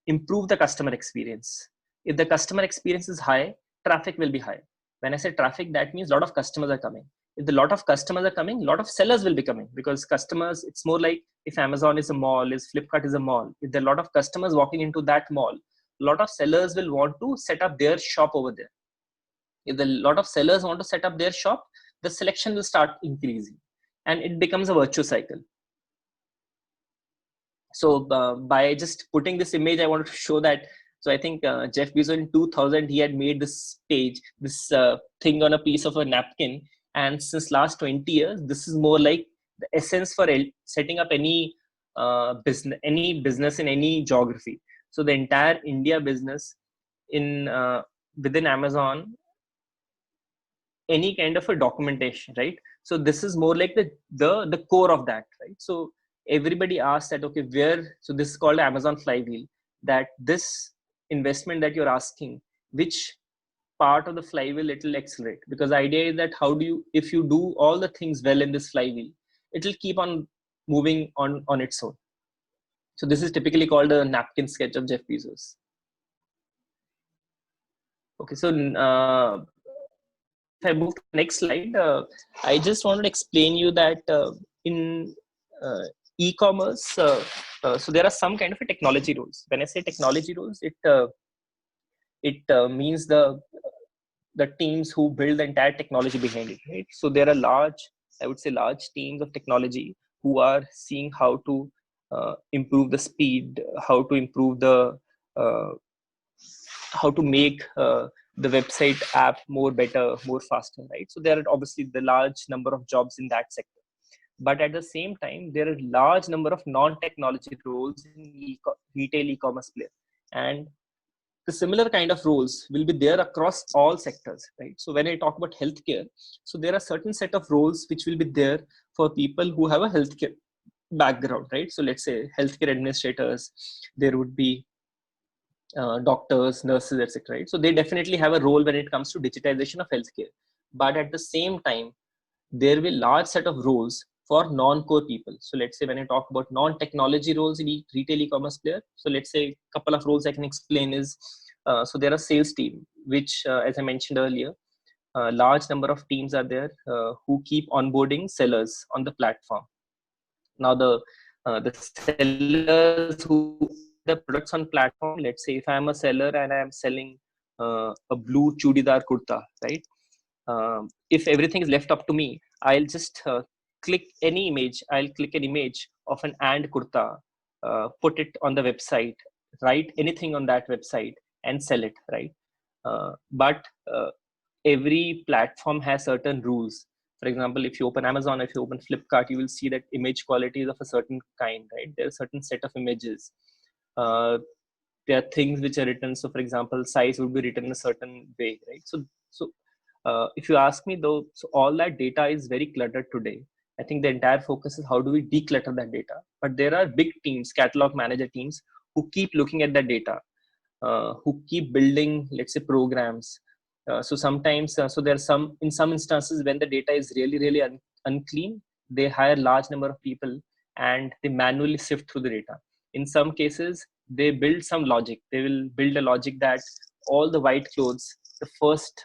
improve the customer experience. If the customer experience is high, traffic will be high. When I say traffic, that means a lot of customers are coming. If a lot of customers are coming, a lot of sellers will be coming, because customers, it's more like if Amazon is a mall, if Flipkart is a mall, if there are a lot of customers walking into that mall, a lot of sellers will want to set up their shop over there. If a lot of sellers want to set up their shop, the selection will start increasing, and it becomes a virtuous cycle. So by just putting this image, I wanted to show that. So I think Jeff Bezos in 2000, he had made this page, this thing on a piece of a napkin. And since last 20 years, this is more like the essence for setting up any business in any geography. So the entire India business in within Amazon, any kind of a documentation, right? So this is more like the core of that, right? So everybody asks that, okay, where, so this is called Amazon flywheel, that this investment that you're asking, which part of the flywheel it will accelerate? Because the idea is that how do you, if you do all the things well in this flywheel, it will keep on moving on its own. So this is typically called a napkin sketch of Jeff Bezos. Okay, so if I move to the next slide, I just wanted to explain you that in e-commerce, so there are some kind of a technology roles. When I say technology roles, it means the teams who build the entire technology behind it, right? So there are large teams of technology who are seeing how to improve the speed, how to improve the how to make the website app more better, more faster, right? So there are obviously the large number of jobs in that sector. But at the same time, there are large number of non-technology roles in retail e-commerce player. And the similar kind of roles will be there across all sectors, right? So when I talk about healthcare, so there are certain set of roles which will be there for people who have a healthcare background, right? So let's say healthcare administrators, there would be doctors, nurses, etc. Right? So they definitely have a role when it comes to digitization of healthcare. But at the same time, there will be large set of roles for non-core people. So let's say when I talk about non-technology roles in retail e-commerce player, so let's say a couple of roles I can explain is, so there are sales team, which as I mentioned earlier, a large number of teams are there who keep onboarding sellers on the platform. Now the sellers who the products on platform, let's say if I'm a seller and I'm selling a blue chudidar kurta, right? If everything is left up to me, I'll just click any image. I'll click an image of an and kurta, put it on the website, write anything on that website, and sell it, right? But every platform has certain rules. For example, if you open Amazon, if you open Flipkart, you will see that image quality is of a certain kind, right? There are a certain set of images. There are things which are written. So, for example, size would be written in a certain way, right? So if you ask me though, so all that data is very cluttered today. I think the entire focus is how do we declutter that data. But there are big teams, catalog manager teams, who keep looking at that data, who keep building, let's say, programs. So sometimes, so there are in some instances when the data is really unclean, they hire large number of people and they manually sift through the data. In some cases, they build some logic. They will build a logic that all the white clothes, the first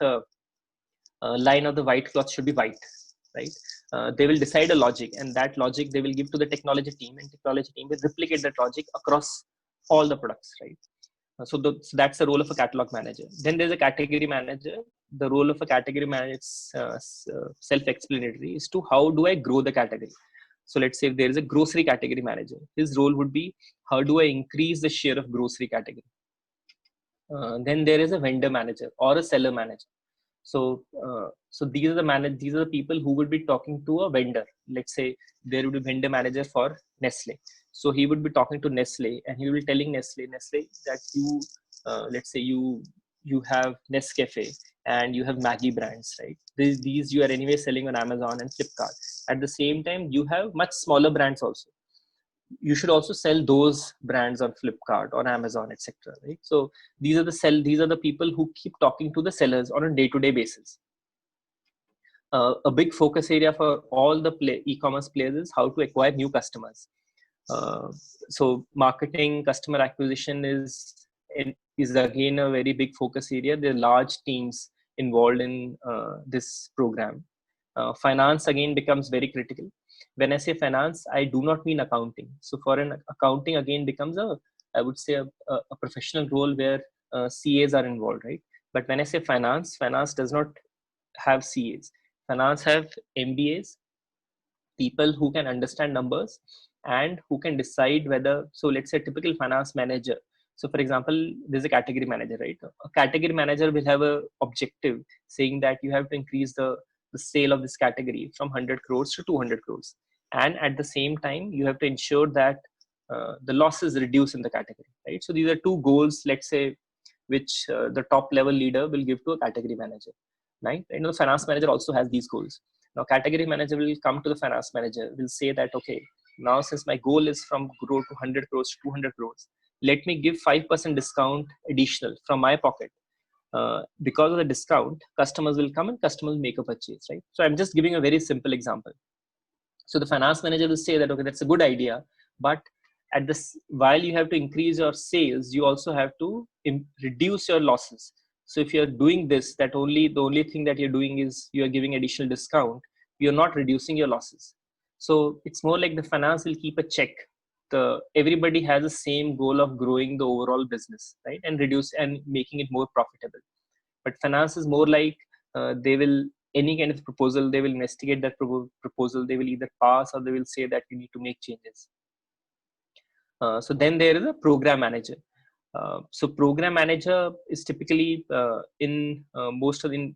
line of the white cloth should be white, right? They will decide a logic, and that logic they will give to the technology team, and technology team will replicate that logic across all the products, right? So that's the role of a catalog manager. Then there's a category manager. The role of a category manager is self-explanatory, is to how do I grow the category. So let's say if there is a grocery category manager, his role would be how do I increase the share of grocery category. Then there is a vendor manager or a seller manager. So these are the people who would be talking to a vendor. Let's say there would be vendor manager for Nestle. So he would be talking to Nestle and he will be telling Nestle that you, let's say you have Nescafe and you have Maggi brands, right? These you are anyway selling on Amazon and Flipkart. At the same time, you have much smaller brands also. You should also sell those brands on Flipkart, on Amazon, etc. Right? So these are the people who keep talking to the sellers on a day-to-day basis. A big focus area for all the e-commerce players is how to acquire new customers. So marketing, customer acquisition is again a very big focus area. There are large teams involved in this program. Finance again becomes very critical. When I say finance, I do not mean accounting. So for an accounting again becomes I would say a professional role where CAs are involved, right? But when I say finance does not have CAs. Finance have MBAs, people who can understand numbers and who can decide whether, so let's say a typical finance manager. So for example, there's a category manager, right? A category manager will have a objective saying that you have to increase the sale of this category from 100 crores to 200 crores. And at the same time, you have to ensure that the losses reduce in the category, right? So these are two goals, let's say, which the top level leader will give to a category manager, right? And the finance manager also has these goals. Now, category manager will come to the finance manager, will say that, okay, now since my goal is from grow to 100 crores to 200 crores, let me give 5% discount additional from my pocket. Because of the discount, customers will come and customers will make a purchase, right? So I'm just giving a very simple example. So the finance manager will say that, okay, that's a good idea, but at this, while you have to increase your sales, you also have to reduce your losses. So if you're doing this, the only thing that you're doing is you're giving additional discount, you're not reducing your losses. So it's more like the finance will keep a check. Everybody has the same goal of growing the overall business, right? And reduce and making it more profitable. But finance is more like they will, any kind of proposal, they will investigate that proposal. They will either pass or they will say that you need to make changes. So then there is a program manager. So program manager is typically in most of the,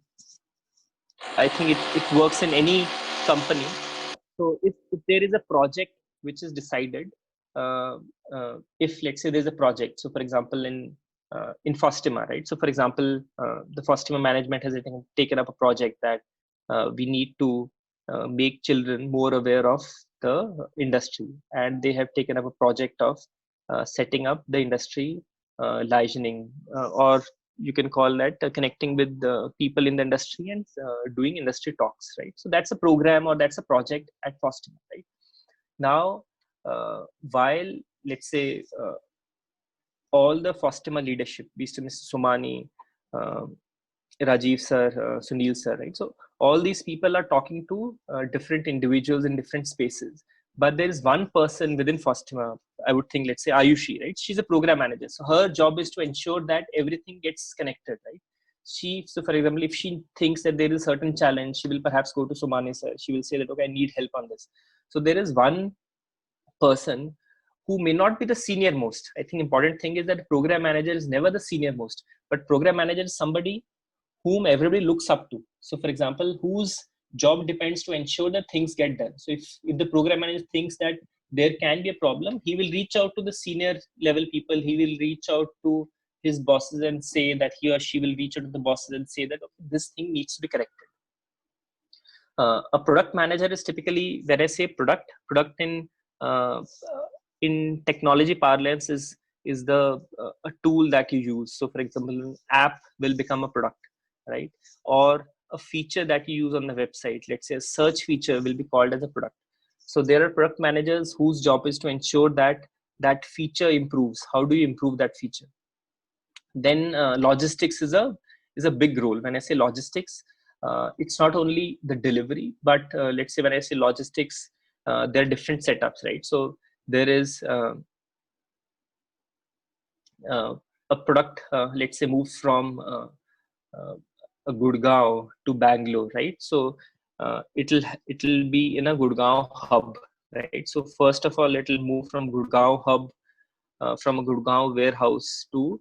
I think it works in any company. So if there is a project which is decided, if let's say there's a project, so for example in Fostima, right? So for example, the Fostima management has taken up a project that we need to make children more aware of the industry, and they have taken up a project of setting up the industry licensing or you can call that connecting with people in the industry and doing industry talks, right? So that's a program or that's a project at Fostima, right? Now, while let's say all the Fostima leadership, be it Mr. Somani, Rajiv sir, Sunil sir, right? So all these people are talking to different individuals in different spaces. But there is one person within Fostima, I would think, let's say Ayushi, right? She's a program manager. So her job is to ensure that everything gets connected, right? So for example, if she thinks that there is a certain challenge, she will perhaps go to Somani sir. She will say that, okay, I need help on this. So there is one person who may not be the senior most. I think important thing is that program manager is never the senior most, but program manager is somebody whom everybody looks up to. So for example, whose job depends to ensure that things get done. So if the program manager thinks that there can be a problem, he will reach out to the senior level people. He will reach out to his bosses and say that he or she will reach out to the bosses and say that, okay, this thing needs to be corrected. A product manager is typically, when I say product in technology parlance is the a tool that you use. So for example, an app will become a product, right? Or a feature that you use on the website, let's say a search feature, will be called as a product. So there are product managers whose job is to ensure that that feature improves. How do you improve that feature? Then logistics is a big role. When I say logistics, it's not only the delivery, but let's say when I say logistics, there are different setups, right? So there is a product, let's say, moves from Gurgaon to Bangalore, right? So it'll be in a Gurgaon hub, right? So first of all, it'll move from Gurgaon hub, from a Gurgaon warehouse to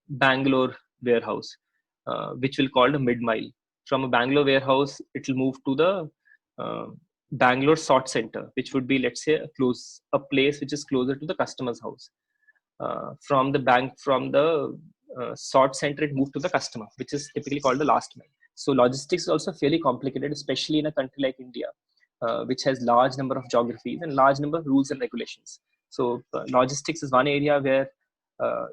Bangalore warehouse, which will call the mid mile. From a Bangalore warehouse, it will move to the Bangalore sort center, which would be, let's say, a place which is closer to the customer's house. From the sort center, it moved to the customer, which is typically called the last mile. So logistics is also fairly complicated, especially in a country like India, which has large number of geographies and large number of rules and regulations. So logistics is one area where,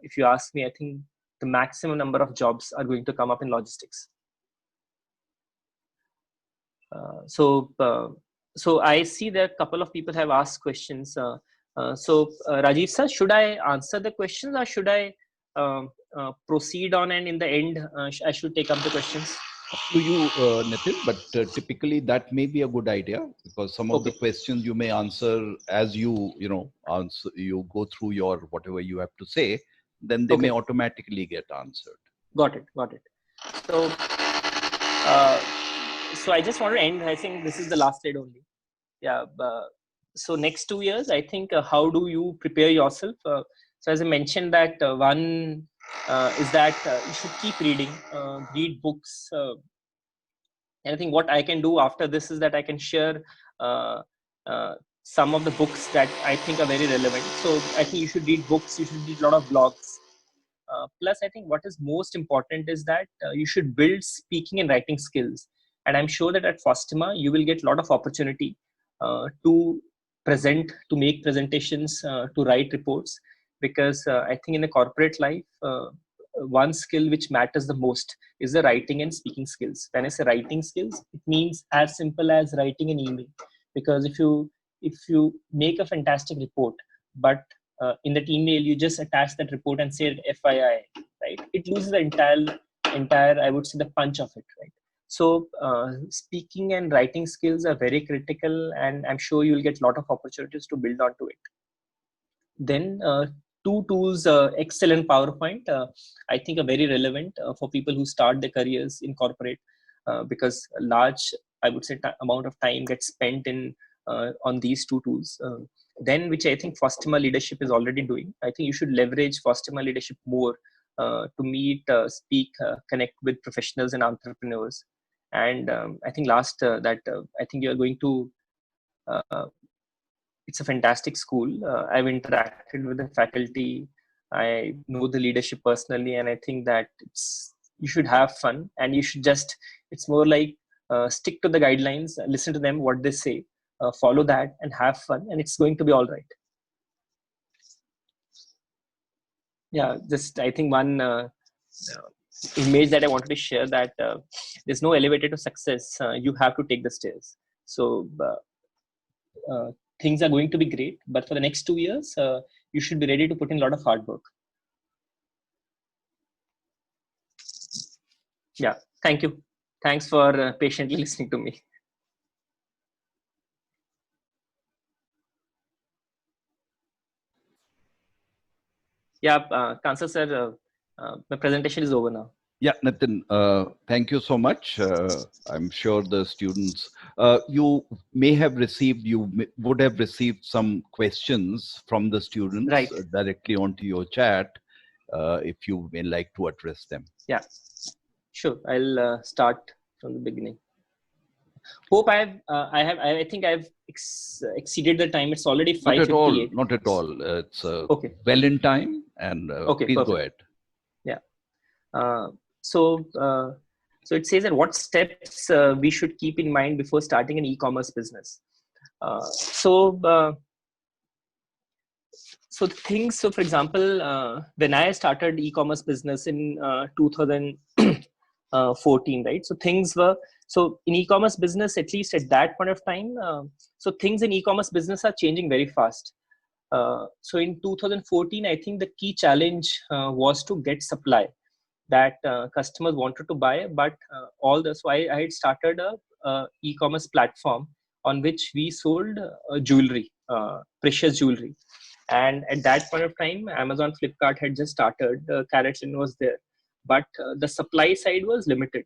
if you ask me, I think the maximum number of jobs are going to come up in logistics. So I see that a couple of people have asked questions. Rajiv sir, should I answer the questions or should I proceed on, and in the end I should take up the questions?
To you, Nitin, but typically that may be a good idea, because some of the questions you may answer as you go through your whatever you have to say, then they may automatically get answered.
Got it. So I just want to end. I think this is the last slide only. Yeah. So next 2 years, I think, how do you prepare yourself? So as I mentioned, that one is that you should keep reading, read books. And I think what I can do after this is that I can share some of the books that I think are very relevant. So I think you should read books. You should read a lot of blogs. Plus, I think what is most important is that you should build speaking and writing skills. And I'm sure that at Fostima, you will get a lot of opportunity to present, to make presentations, to write reports. Because I think in the corporate life, one skill which matters the most is the writing and speaking skills. When I say writing skills, it means as simple as writing an email. Because if you make a fantastic report, but in that email you just attach that report and say FYI, right? It loses the entire, I would say, the punch of it, right? So speaking and writing skills are very critical, and I'm sure you'll get a lot of opportunities to build onto it. Then two tools, Excel and PowerPoint, I think are very relevant for people who start their careers in corporate, because a large, I would say, amount of time gets spent in on these two tools. Then, which I think Fostima leadership is already doing. I think you should leverage Fostima leadership more to meet, speak, connect with professionals and entrepreneurs. And I think I think you are going to. It's a fantastic school. I've interacted with the faculty. I know the leadership personally, and I think that you should have fun, and you should just. It's more like stick to the guidelines, listen to them, what they say, follow that, and have fun, and it's going to be all right. Yeah, just I think one image that I wanted to share, that there's no elevator to success. You have to take the stairs. So things are going to be great, but for the next 2 years, you should be ready to put in a lot of hard work. Yeah, thank you. Thanks for patiently listening to me. Yeah, Kansa sir, my presentation is over now.
Yeah, Nitin, thank you so much. I'm sure the students, you may have received, would have received some questions from the students
Right.
Directly onto your chat, if you may like to address them.
Yeah, sure. I'll start from the beginning. Hope I think I've exceeded the time. It's already 5:58.
Not at all. It's
Okay.
well in time, and
Okay,
please
perfect.
go ahead.
Yeah. So it says that what steps we should keep in mind before starting an e-commerce business. So for example, when I started e-commerce business in 2014, right? So things were, so in e-commerce business, at least at that point of time, so things in e-commerce business are changing very fast. So in 2014, I think the key challenge was to get supply that customers wanted to buy, but so I had started a e-commerce platform on which we sold jewelry, precious jewelry. And at that point of time, Amazon, Flipkart had just started. CaratLane was there, but the supply side was limited.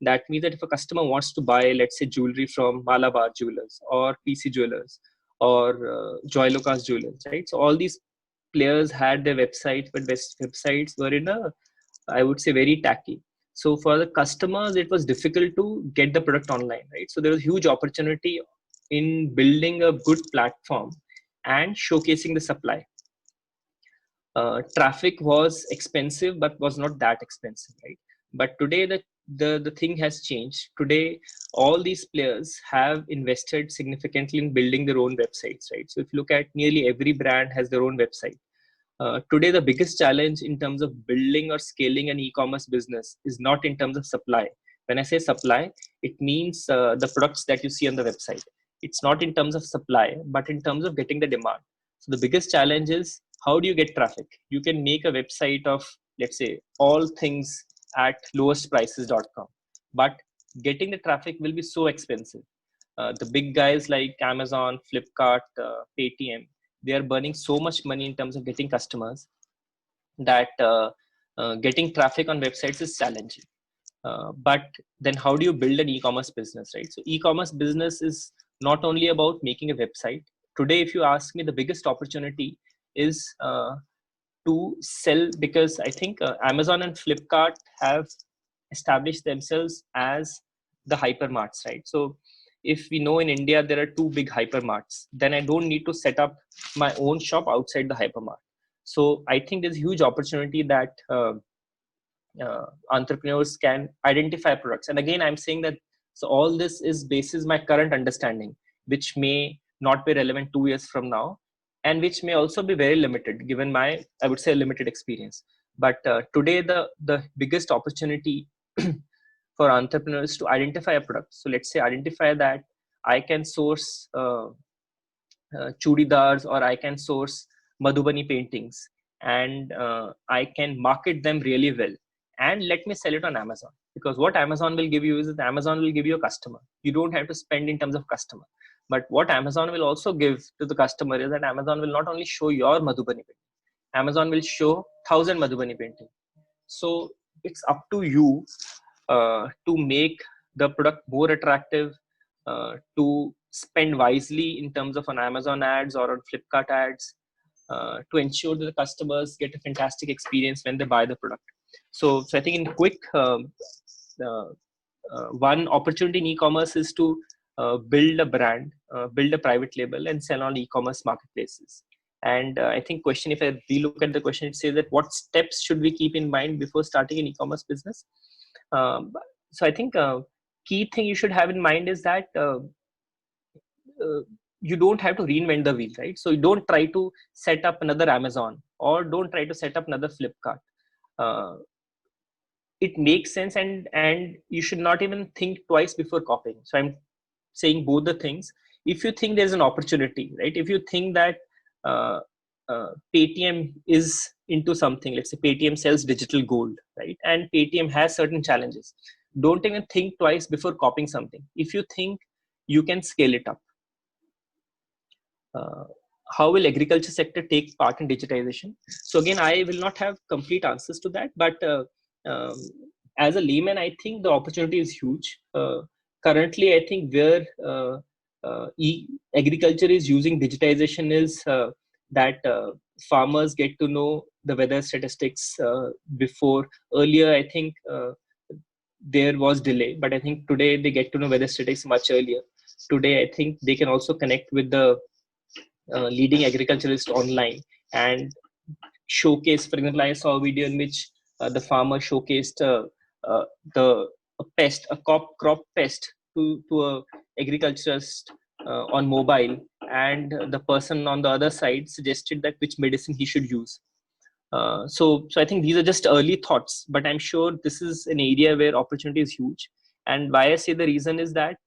That means that if a customer wants to buy, let's say, jewelry from Malabar Jewelers or PC Jewelers or Joy Lucas Jewelers, right? So all these players had their websites, but best websites were in a, I would say, very tacky. So for the customers, it was difficult to get the product online, right? So there was huge opportunity in building a good platform and showcasing the supply. Traffic was expensive, but was not that expensive, right? But today the thing has changed. Today, all these players have invested significantly in building their own websites, right? So if you look at, nearly every brand has their own website. Today, the biggest challenge in terms of building or scaling an e-commerce business is not in terms of supply. When I say supply, it means the products that you see on the website. It's not in terms of supply, but in terms of getting the demand. So the biggest challenge is, how do you get traffic? You can make a website of, let's say, all things at lowestprices.com, but getting the traffic will be so expensive. The big guys like Amazon, Flipkart, Paytm, they are burning so much money in terms of getting customers that getting traffic on websites is challenging. But then how do you build an e-commerce business, right? So e-commerce business is not only about making a website. Today, if you ask me, the biggest opportunity is to sell, because I think Amazon and Flipkart have established themselves as the hypermarts, right? So if we know in India there are two big hypermarts, then I don't need to set up my own shop outside the hypermart. So I think there's a huge opportunity that entrepreneurs can identify products. And again, I'm saying that, so all this is basis my current understanding, which may not be relevant 2 years from now, and which may also be very limited given my, I would say, limited experience. But today, the biggest opportunity for entrepreneurs to identify a product. So let's say identify that I can source chudidars, or I can source Madhubani paintings, and I can market them really well, and let me sell it on Amazon. Because what Amazon will give you is that Amazon will give you a customer. You don't have to spend in terms of customer. But what Amazon will also give to the customer is that Amazon will not only show your Madhubani painting, Amazon will show 1,000 Madhubani painting. So it's up to you to make the product more attractive, to spend wisely in terms of on Amazon ads or on Flipkart ads, to ensure that the customers get a fantastic experience when they buy the product. So I think in quick, one opportunity in e-commerce is to build a brand, build a private label, and sell on e-commerce marketplaces. And I think question, if I relook at the question, it says that what steps should we keep in mind before starting an e-commerce business? So I think key thing you should have in mind is that you don't have to reinvent the wheel, right? So you don't try to set up another Amazon, or don't try to set up another Flipkart. it makes sense, and you should not even think twice before copying. So I'm saying both the things. If you think there's an opportunity, right? If you think that uh, Paytm is into something, let's say Paytm sells digital gold, right? And Paytm has certain challenges. Don't even think twice before copying something. If you think you can scale it up, uh, how will agriculture sector take part in digitization? So again, I will not have complete answers to that, but um, as a layman, I think the opportunity is huge. Currently, I think where agriculture is using digitization is that farmers get to know the weather statistics before. Earlier, I think there was delay, but I think today they get to know weather statistics much earlier. Today, I think they can also connect with the leading agriculturalist online and showcase. For example, I saw a video in which the farmer showcased uh, the a pest, a crop pest to a agriculturist on mobile, and the person on the other side suggested that which medicine he should use. So I think these are just early thoughts, but I'm sure this is an area where opportunity is huge. And why I say the reason is that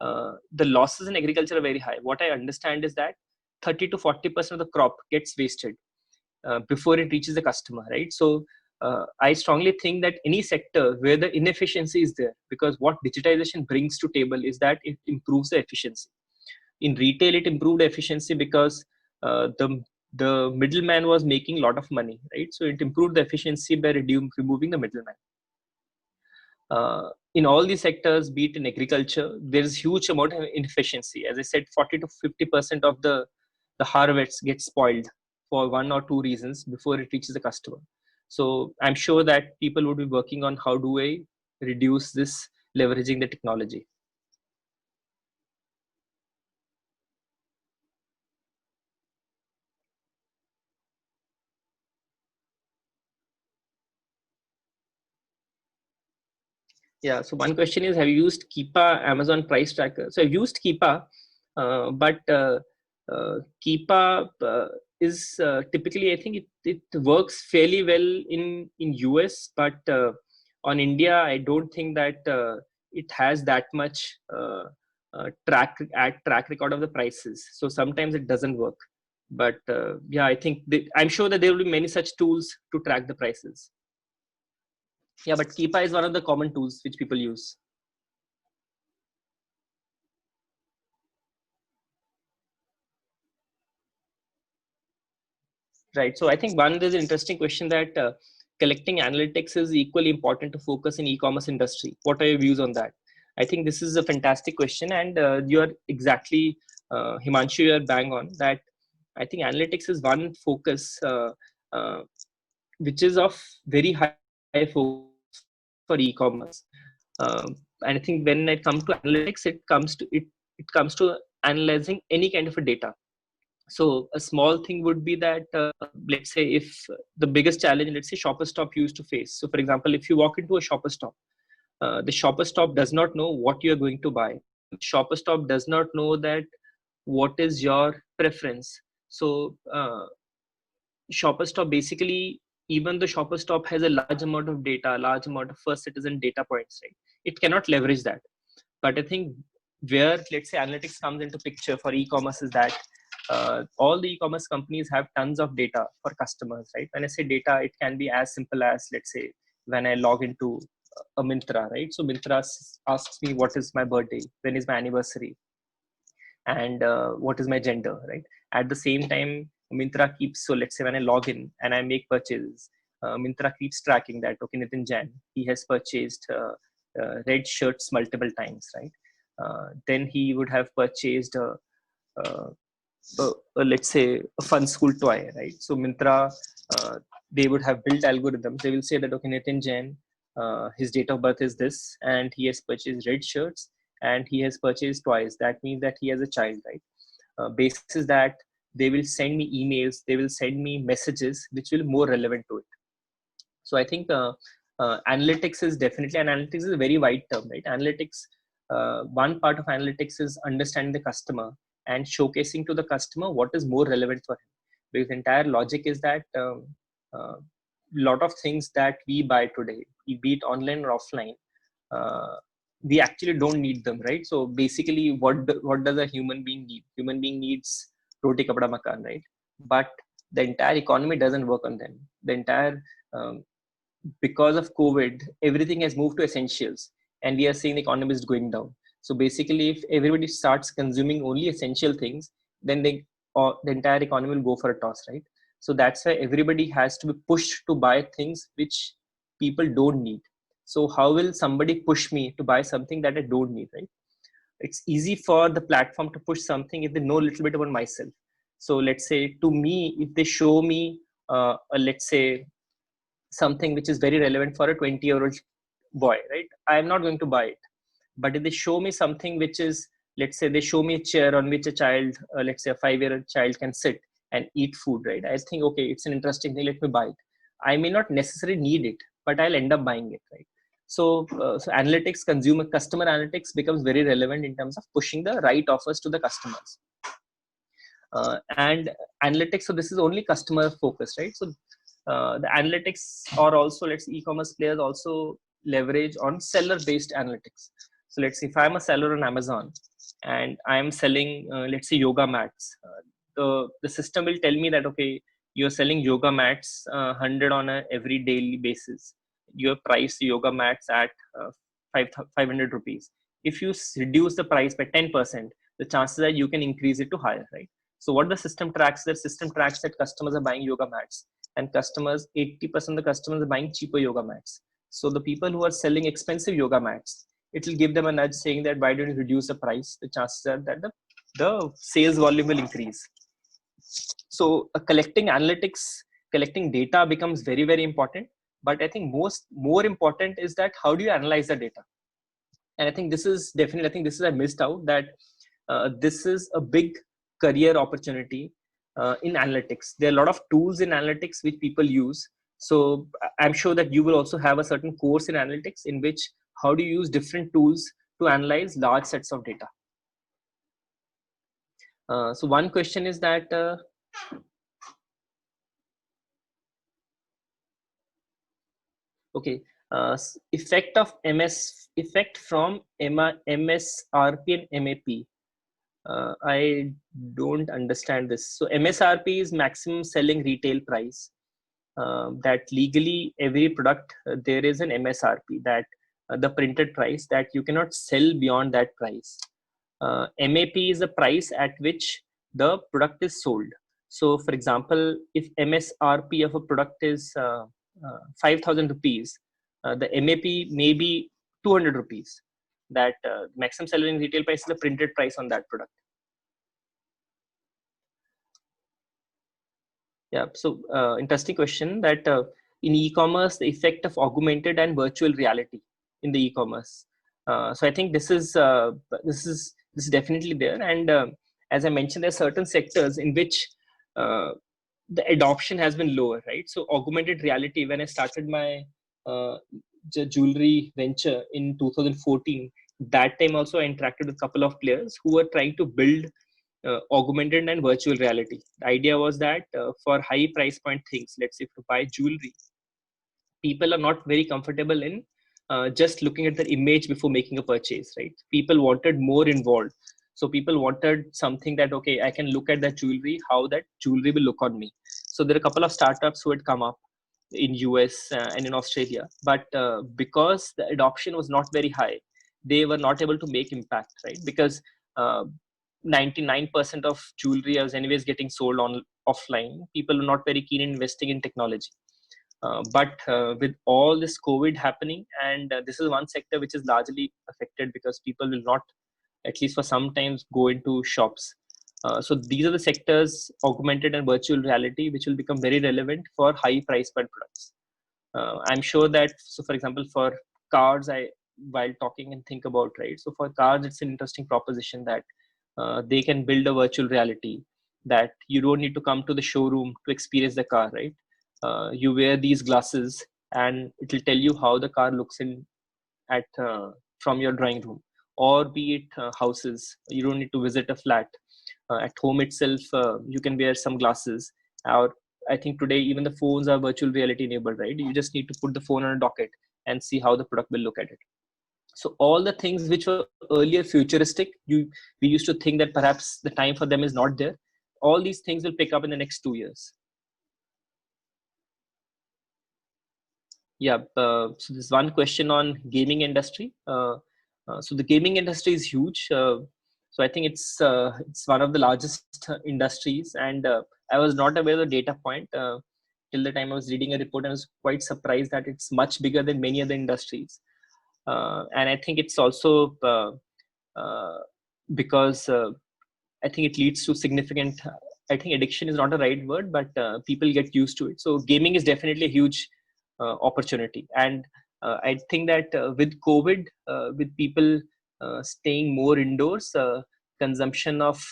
the losses in agriculture are very high. What I understand is that 30 to 40% of the crop gets wasted before it reaches the customer, right? So I strongly think that any sector where the inefficiency is there, because what digitization brings to table is that it improves the efficiency. In retail, it improved efficiency because the middleman was making a lot of money, right? So it improved the efficiency by removing the middleman. In all these sectors, be it in agriculture, there is huge amount of inefficiency. As I said, 40 to 50% of the harvests get spoiled for one or two reasons before it reaches the customer. So I'm sure that people would be working on how do I reduce this, leveraging the technology. Yeah. So one question is, have you used Keepa Amazon price tracker? So I've used Keepa, but Keepa is typically, I think it works fairly well in US, but on India, I don't think that it has that much track record of the prices. So sometimes it doesn't work. But yeah, I think I'm sure that there will be many such tools to track the prices. Yeah, but Keepa is one of the common tools which people use. Right. So I think one, there's an interesting question that collecting analytics is equally important to focus in e-commerce industry. What are your views on that? I think this is a fantastic question, and you're exactly, Himanshu, you're bang on that. I think analytics is one focus uh, which is of very high focus for e-commerce. And I think when it comes to analytics, it comes to analyzing any kind of a data. So a small thing would be that, let's say, if the biggest challenge, let's say, shopper stop used to face. So for example, if you walk into a shopper stop, the shopper stop does not know what you're going to buy. Shopper stop does not know that what is your preference. So shopper stop basically, even the shopper stop has a large amount of data, large amount of first citizen data points, right? It cannot leverage that. But I think where, let's say, analytics comes into picture for e-commerce is that all the e-commerce companies have tons of data for customers, right? When I say data, it can be as simple as, let's say, when I log into a Myntra, right? So Myntra asks me what is my birthday, when is my anniversary, and what is my gender, right? At the same time, Myntra keeps, so let's say when I log in and I make purchases, Myntra keeps tracking that, okay, Nitin Jain, he has purchased red shirts multiple times, right? Then he would have purchased uh, let's say a fun school toy, right? So Myntra, they would have built algorithms. They will say that, okay, Nitin Jain, his date of birth is this, and he has purchased red shirts, and he has purchased toys. That means that he has a child, right? Basis that, they will send me emails, they will send me messages which will be more relevant to it. So I think analytics is definitely, and analytics is a very wide term, right? Analytics, one part of analytics is understanding the customer and showcasing to the customer what is more relevant for him. Because the entire logic is that uh, lot of things that we buy today, be it online or offline, we actually don't need them, right? So basically, what does a human being need? Human being needs roti kapda makan, right? But the entire economy doesn't work on them. The entire because of COVID, everything has moved to essentials, and we are seeing the economy is going down. So basically, if everybody starts consuming only essential things, then the entire economy will go for a toss, right? So that's why everybody has to be pushed to buy things which people don't need. So how will somebody push me to buy something that I don't need, right? It's easy for the platform to push something if they know a little bit about myself. So let's say to me, if they show me, let's say something which is very relevant for a 20-year-old boy, right? I am not going to buy it. But if they show me something which is, let's say they show me a chair on which a child, let's say a 5-year-old child can sit and eat food, right? I think, okay, it's an interesting thing, let me buy it. I may not necessarily need it, but I'll end up buying it, right? So analytics, customer analytics becomes very relevant in terms of pushing the right offers to the customers. And analytics, so this is only customer focused, right? So the analytics are also, let's e-commerce players also leverage on seller based analytics. So let's say if I'm a seller on Amazon and I'm selling, let's say yoga mats, the system will tell me that, okay, you're selling yoga mats 100 on a every daily basis. Your price yoga mats at 500 rupees. If you reduce the price by 10%, the chances are you can increase it to higher, right? So what the system tracks, that customers are buying yoga mats, and 80% of the customers are buying cheaper yoga mats. So the people who are selling expensive yoga mats, it will give them a nudge saying that why don't you reduce the price? The chances are that the sales volume will increase. So collecting analytics, collecting data becomes very, very important. But I think more important is that how do you analyze the data? And I think this is I missed out that this is a big career opportunity in analytics. There are a lot of tools in analytics which people use. So I'm sure that you will also have a certain course in analytics in which how do you use different tools to analyze large sets of data. So one question is that okay, effect from MSRP and MAP. I don't understand this. So MSRP is maximum selling retail price. That legally every product there is an MSRP, that the printed price that you cannot sell beyond that price. MAP is the price at which the product is sold. So for example, if MSRP of a product is 5,000 rupees, the MAP may be 200 rupees. That maximum selling retail price is the printed price on that product. Yeah, so interesting question that in e-commerce, the effect of augmented and virtual reality in the e-commerce. So I think this is definitely there, and as I mentioned, there are certain sectors in which the adoption has been lower, right? So augmented reality, when I started my jewelry venture in 2014, that time also I interacted with a couple of players who were trying to build augmented and virtual reality. The idea was that for high price point things, let's say to buy jewelry, people are not very comfortable in just looking at the image before making a purchase, right? People wanted more involved. So people wanted something that, okay, I can look at that jewelry, how that jewelry will look on me. So there are a couple of startups who had come up in US and in Australia, but because the adoption was not very high, they were not able to make impact, right? Because 99% of jewelry was anyways getting sold on offline. People are not very keen in investing in technology. But with all this COVID happening, and this is one sector which is largely affected because people will not, at least for some times, go into shops. So these are the sectors, augmented and virtual reality, which will become very relevant for high price point products. I'm sure that, so for example, for cars, while talking and think about, right? So for cars, it's an interesting proposition that they can build a virtual reality that you don't need to come to the showroom to experience the car, right? You wear these glasses and it will tell you how the car looks in at from your drawing room, or be it houses. You don't need to visit a flat. At home itself, you can wear some glasses, or I think today even the phones are virtual reality enabled, right? You just need to put the phone on a docket and see how the product will look at it. So all the things which were earlier futuristic, we used to think that perhaps the time for them is not there. All these things will pick up in the next 2 years. Yeah. So there's one question on gaming industry. So the gaming industry is huge. So I think it's one of the largest industries, and I was not aware of the data point till the time I was reading a report. I was quite surprised that it's much bigger than many other industries, and I think it's also uh, because I think it leads to significant. I think addiction is not a right word, but people get used to it. So gaming is definitely a huge opportunity, and I think that with COVID, with people staying more indoors, consumption of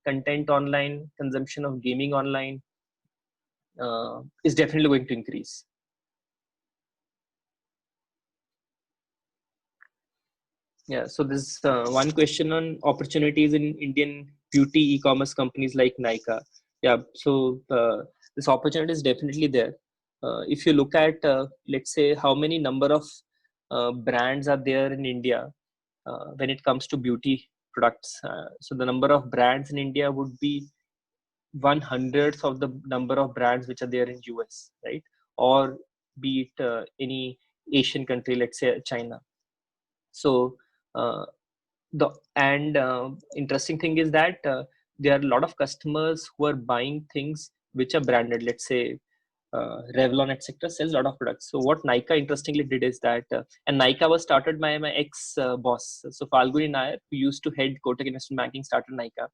content online, consumption of gaming online is definitely going to increase. Yeah, so there's one question on opportunities in Indian beauty e-commerce companies like Nykaa. Yeah, so this opportunity is definitely there. If you look at, let's say, how many number of brands are there in India when it comes to beauty products. So the number of brands in India would be 1/100th of the number of brands which are there in US, right? Or be it any Asian country, let's say China. So uh, the and interesting thing is that there are a lot of customers who are buying things which are branded. Let's say Revlon, etc., sells a lot of products. So what Nykaa interestingly did is that, and Nykaa was started by my ex boss. So Falguni Nair, who used to head Kotak Investment Banking, started Nykaa.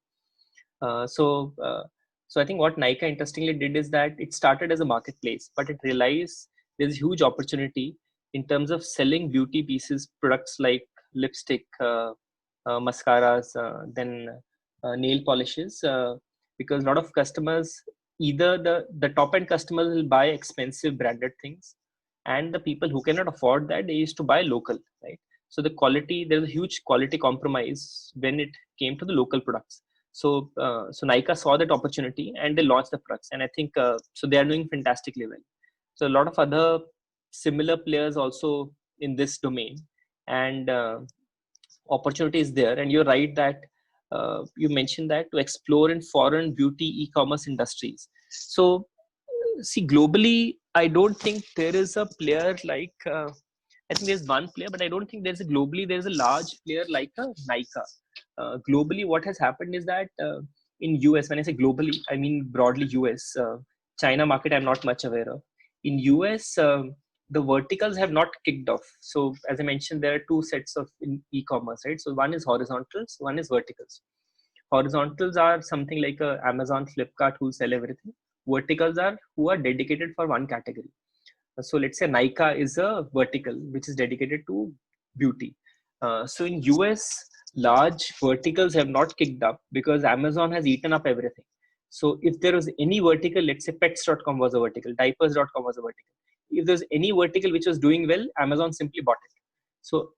Uh, so, uh, so I think what Nykaa interestingly did is that it started as a marketplace, but it realized there's huge opportunity in terms of selling beauty pieces, products like lipstick, mascaras, then nail polishes, because a lot of customers, either the top end customers will buy expensive branded things, and the people who cannot afford that, they used to buy local, right? So the quality, there's a huge quality compromise when it came to the local products. So Nykaa saw that opportunity and they launched the products, and I think so they are doing fantastically well. So a lot of other similar players also in this domain, and opportunity is there. And you're right that you mentioned that to explore in foreign beauty e-commerce industries. So see, globally, I don't think there is a player like. I think there's one player, but I don't think there's a globally there's a large player like a Nykaa. Globally, what has happened is that in US, when I say globally, I mean broadly US. China market, I'm not much aware of. In US, the verticals have not kicked off. So as I mentioned, there are two sets of in e-commerce, right? So one is horizontals, one is verticals. Horizontals are something like Amazon, Flipkart, who sell everything. Verticals are who are dedicated for one category. So let's say Nykaa is a vertical which is dedicated to beauty. So in US, large verticals have not kicked up because Amazon has eaten up everything. So if there was any vertical, let's say pets.com was a vertical, diapers.com was a vertical. If there's any vertical which was doing well, Amazon simply bought it. So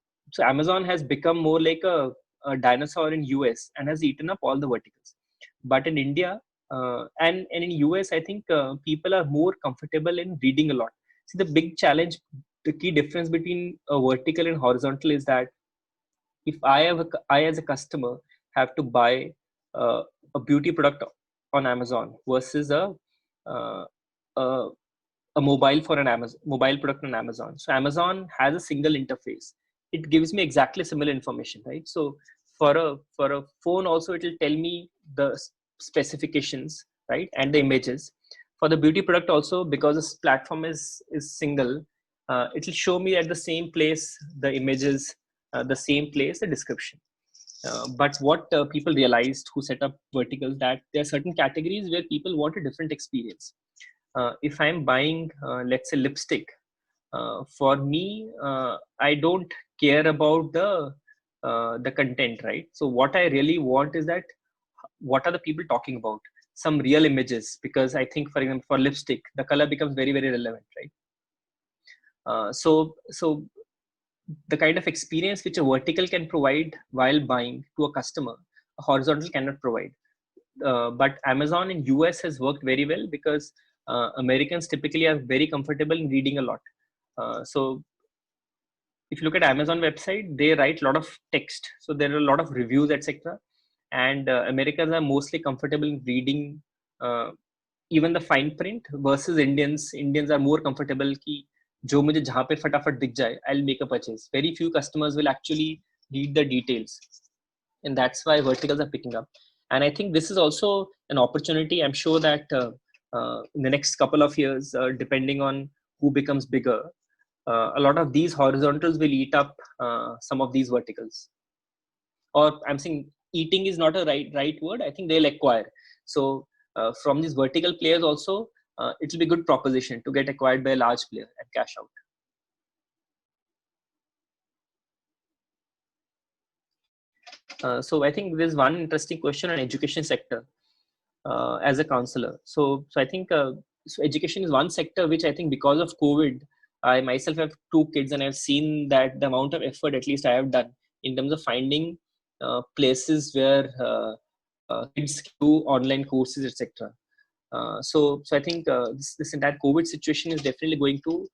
Amazon has become more like a dinosaur in US and has eaten up all the verticals. But in India and in US, I think people are more comfortable in reading a lot. See, the big challenge, the key difference between a vertical and horizontal is that if I as a customer have to buy uh, a beauty product on Amazon versus uh, a a mobile for an Amazon mobile product on Amazon. So Amazon has a single interface. It gives me exactly similar information, right? So for a phone also, it will tell me the specifications, right, and the images. For the beauty product also, because this platform is single, it will show me at the same place the images, the same place the description. But what people realized who set up verticals, that there are certain categories where people want a different experience. If I'm buying, let's say, lipstick, for me, I don't care about the content, right? So what I really want is that what are the people talking about? Some real images, because I think, for example, for lipstick, the color becomes very, very relevant, right? So the kind of experience which a vertical can provide while buying to a customer, a horizontal cannot provide. But Amazon in US has worked very well because Americans typically are very comfortable in reading a lot. So if you look at Amazon website, they write a lot of text. So there are a lot of reviews, etc. And Americans are mostly comfortable in reading even the fine print versus Indians. Indians are more comfortable कि जो मुझे जहाँ पे फटाफट दिख जाए, I'll make a purchase. Very few customers will actually read the details, and that's why verticals are picking up. And I think this is also an opportunity. I'm sure that in the next couple of years, depending on who becomes bigger, a lot of these horizontals will eat up some of these verticals. Or I'm saying eating is not a right word. I think they'll acquire. So from these vertical players also, it will be a good proposition to get acquired by a large player and cash out. So I think there's one interesting question on education sector as a counselor. So I think so education is one sector which I think because of COVID, I myself have 2 kids and I've seen that the amount of effort at least I have done in terms of finding places where kids do online courses, etc. So I think this entire COVID situation is definitely going to,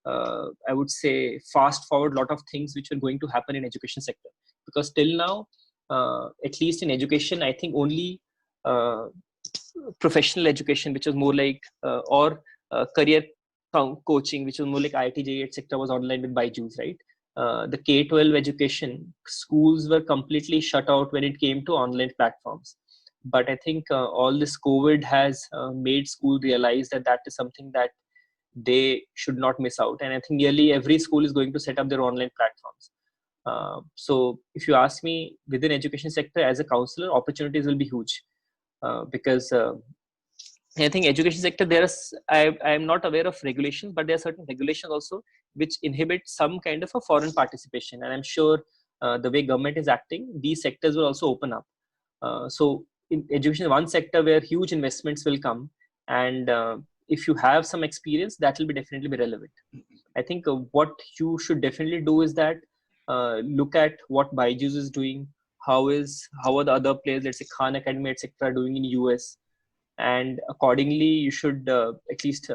I would say, fast forward a lot of things which are going to happen in education sector. Because till now, at least in education, I think only professional education, which was more like, or career coaching, which was more like IIT, JEE, etc., was online with Byju's, right? The K-12 education, schools were completely shut out when it came to online platforms. But I think all this COVID has made school realize that that is something that they should not miss out. And I think nearly every school is going to set up their online platforms. So if you ask me, within education sector as a counselor, opportunities will be huge because I think education sector, I am not aware of regulations, but there are certain regulations also which inhibit some kind of a foreign participation. And I'm sure the way government is acting, these sectors will also open up. So in education, one sector where huge investments will come, and if you have some experience, that will be definitely be relevant. I think what you should definitely do is that look at what Byju's is doing, how are the other players, let's say Khan Academy, etc., doing in US, and accordingly you should at least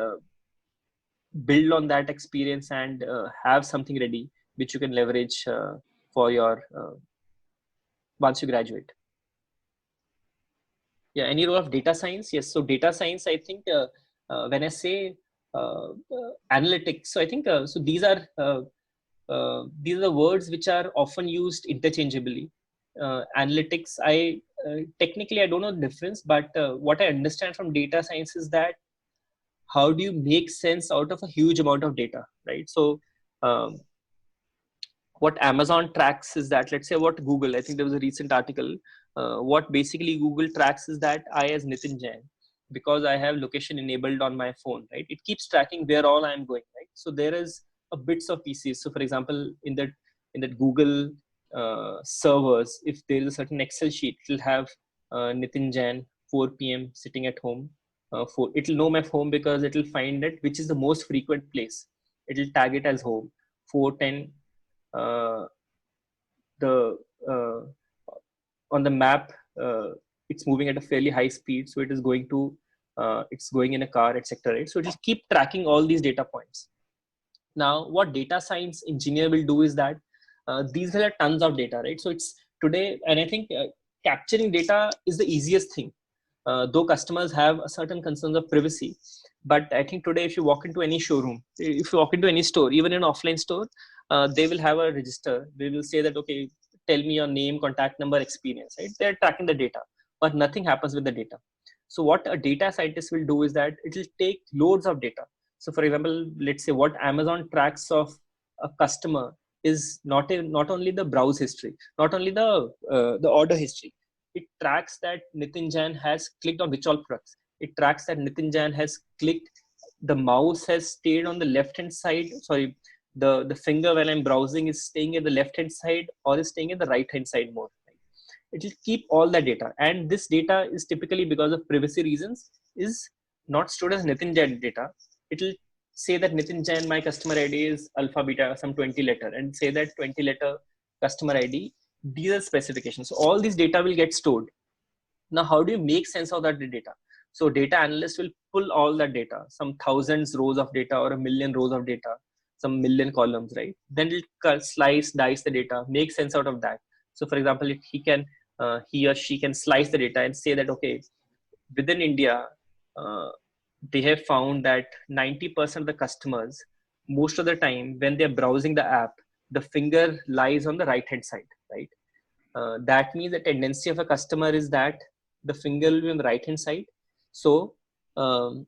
build on that experience and have something ready which you can leverage for your once you graduate. Yeah, any role of data science? Yes. So data science, I think when I say analytics, so I think so these are the words which are often used interchangeably. Analytics, technically I don't know the difference, but what I understand from data science is that how do you make sense out of a huge amount of data, right? So what Amazon tracks is that, let's say what Google, I think there was a recent article, what basically Google tracks is that I, as Nitin Jain, because I have location enabled on my phone, right, it keeps tracking where all I'm going, right? So there is a bits of PCs. So for example, in that Google servers, if there is a certain Excel sheet, it will have Nitin Jain 4 p.m. sitting at home. It will know my home because it will find it which is the most frequent place. It will tag it as home. 4:10. The on the map, it's moving at a fairly high speed, so it is going to it's going in a car, etc. Right? So it will keep tracking all these data points. Now, what data science engineer will do is that these are tons of data, right? So it's today, and I think capturing data is the easiest thing. Though customers have a certain concerns of privacy, but I think today, if you walk into any showroom, if you walk into any store, even an offline store, they will have a register. They will say that, okay, tell me your name, contact number, experience, right? They're tracking the data, but nothing happens with the data. So what a data scientist will do is that it will take loads of data. So for example, let's say what Amazon tracks of a customer is not only the browse history, not only the order history. It tracks that Nitin Jain has clicked on which all products. It tracks that Nitin Jain has clicked, the mouse has stayed on the left hand side. Sorry, the finger when I'm browsing is staying at the left hand side or is staying at the right hand side more. Right? It will keep all that data, and this data is typically, because of privacy reasons, is not stored as Nitin Jain data. It will say that Nitin Jain, my customer ID is alpha beta some 20 letter, and say that 20 letter customer ID. These are specifications. So all these data will get stored. Now, how do you make sense of that data? So data analyst will pull all that data, some thousands rows of data or a million rows of data, some million columns, right? Then it'll slice, dice the data, make sense out of that. So for example, if he or she can slice the data and say that, okay, within India, uh, they have found that 90% of the customers, most of the time when they're browsing the app, the finger lies on the right hand side, right? That means the tendency of a customer is that the finger will be on the right hand side. So um,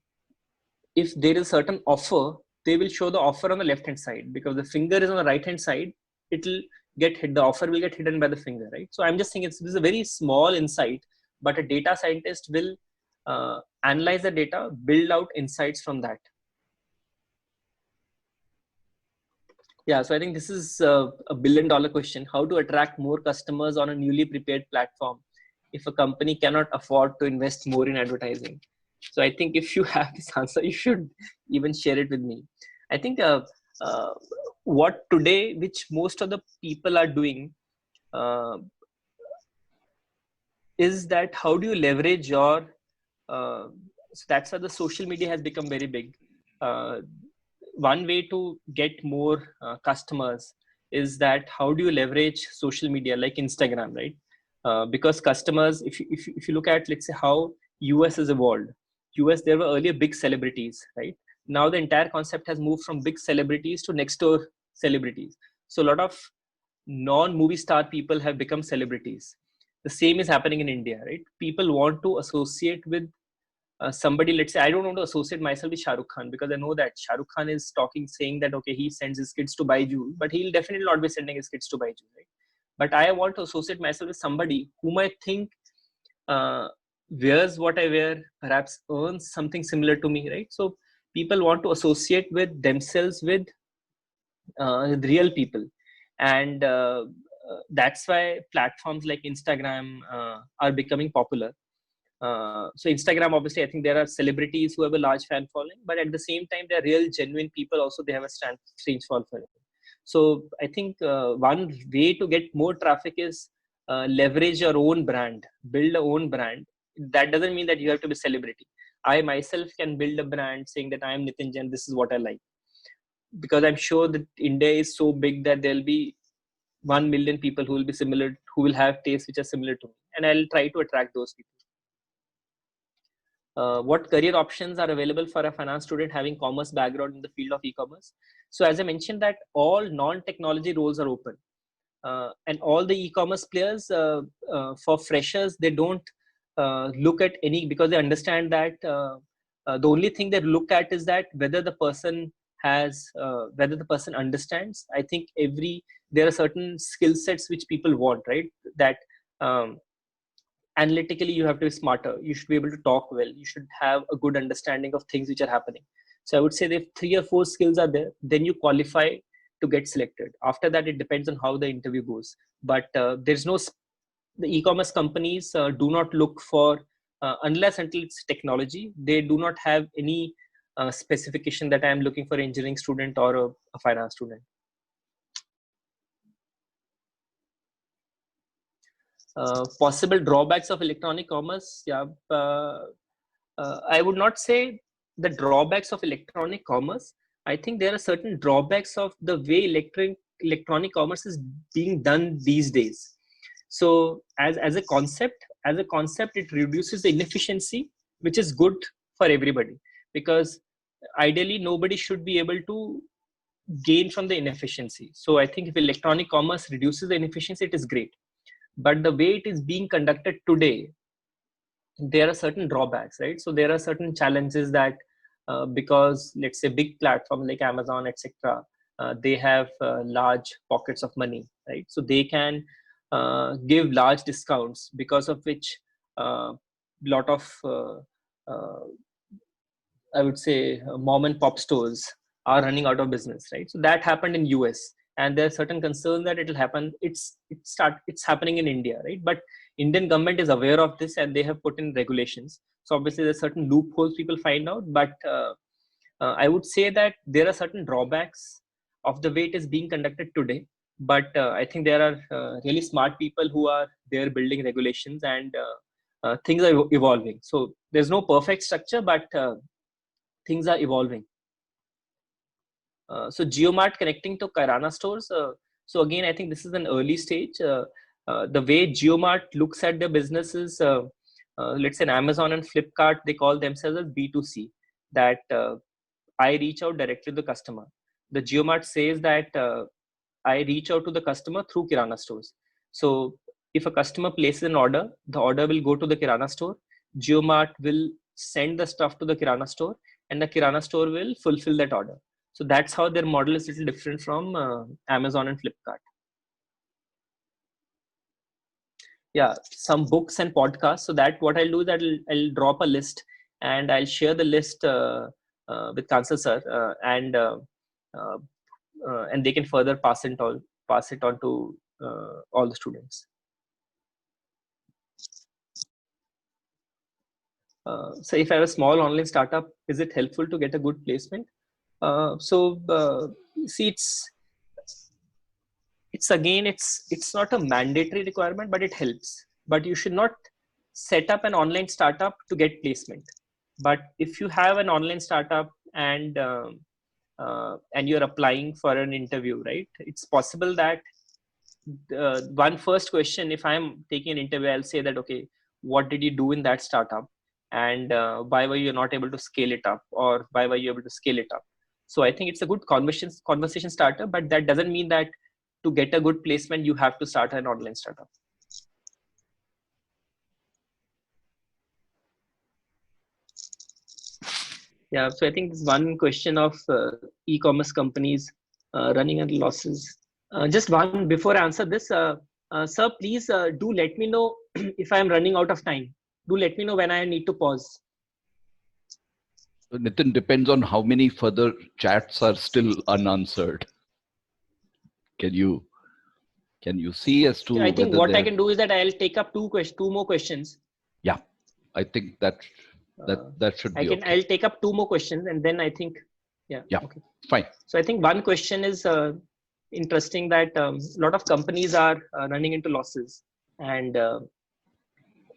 if there is a certain offer, they will show the offer on the left hand side, because the finger is on the right hand side. It will get hit, the offer will get hidden by the finger, right? So I'm just thinking this is a very small insight, but a data scientist will analyze the data, build out insights from that. Yeah, so I think this is a $1 billion question: how to attract more customers on a newly prepared platform if a company cannot afford to invest more in advertising. So I think if you have this answer, you should even share it with me. I think uh, what today, which most of the people are doing, uh, is that how do you leverage your so that's how the social media has become very big. uh, One way to get more customers is that how do you leverage social media like Instagram, right? Because customers, if you look at, let's say, how US has evolved. US, there were earlier big celebrities, right? Now the entire concept has moved from big celebrities to next door celebrities. So a lot of non-movie star people have become celebrities. The same is happening in India, right? People want to associate with somebody. Let's say I don't want to associate myself with Shah Rukh Khan, because I know that Shah Rukh Khan is talking, saying that, okay, he sends his kids to Baiju, but he'll definitely not be sending his kids to Baiju, right? But I want to associate myself with somebody whom I think uh, wears what I wear, perhaps earns something similar to me, right? So people want to associate with themselves with real people. And that's why platforms like Instagram are becoming popular. So Instagram, obviously, I think there are celebrities who have a large fan following, but at the same time, they're real genuine people also, they have a strange following. So I think one way to get more traffic is leverage your own brand, build a own brand. That doesn't mean that you have to be a celebrity. I myself can build a brand saying that I am Nitin Jain, this is what I like, because I'm sure that India is so big that there'll be 1 million people who will be similar, who will have tastes which are similar to me, and I'll try to attract those people. What career options are available for a finance student having commerce background in the field of e-commerce? So as I mentioned, that all non-technology roles are open, and all the e-commerce players, for freshers, they don't look at any, because they understand that the only thing they look at is that whether the person has whether the person understands. I think there are certain skill sets which people want, right? That um, analytically you have to be smarter, you should be able to talk well, you should have a good understanding of things which are happening. So I would say that if 3 or 4 skills are there, then you qualify to get selected. After that, it depends on how the interview goes. But there's no the e-commerce companies do not look for, unless until it's technology, they do not have any specification that I am looking for engineering student or a finance student. Possible drawbacks of electronic commerce. Yeah, I would not say the drawbacks of electronic commerce. I think there are certain drawbacks of the way electronic commerce is being done these days. So as a concept, it reduces the inefficiency, which is good for everybody, because ideally nobody should be able to gain from the inefficiency. So I think if electronic commerce reduces the inefficiency, it is great. But the way it is being conducted today, there are certain drawbacks, right? So there are certain challenges that because, let's say, big platforms like Amazon, etc., they have large pockets of money, right? So they can give large discounts, because of which lot of uh, I would say mom and pop stores are running out of business, right? So that happened in US, and there are certain concerns that it will happen. It's happening in India, right? But Indian government is aware of this, and they have put in regulations. So obviously there's certain loopholes people find out, but I would say that there are certain drawbacks of the way it is being conducted today. But I think there are really smart people who are there building regulations, and things are evolving. So there's no perfect structure, but things are evolving. So JioMart connecting to Kirana stores. So again, I think this is an early stage. The way JioMart looks at their business is, let's say in Amazon and Flipkart, they call themselves as B2C, that I reach out directly to the customer. The JioMart says that I reach out to the customer through Kirana stores. So if a customer places an order, the order will go to the Kirana store. JioMart will send the stuff to the Kirana store, and the Kirana store will fulfill that order. So that's how their model is a little different from Amazon and Flipkart. Yeah, some books and podcasts. So that what I'll do is that I'll drop a list, and I'll share the list with Kansal sir, and they can further pass it on to all the students. So if I have a small online startup, is it helpful to get a good placement? See, it's not a mandatory requirement, but it helps. But you should not set up an online startup to get placement. But if you have an online startup and you're applying for an interview, right? It's possible that one first question, if I'm taking an interview, I'll say that, okay, what did you do in that startup? And why were you not able to scale it up? Or why were you able to scale it up? So I think it's a good conversation starter, but that doesn't mean that to get a good placement, you have to start an online startup. Yeah, so I think this one question of e-commerce companies running at losses. Just one before I answer this, sir, please do let me know if I'm running out of time. Do let me know when I need to pause.
Nitin, depends on how many further chats are still unanswered. Can you see as to?
I think what I can do is that I'll take up two more questions.
Yeah, I think that should be okay.
I'll take up two more questions, and then I think, yeah.
Okay, fine.
So I think one question is interesting, that a lot of companies are running into losses, and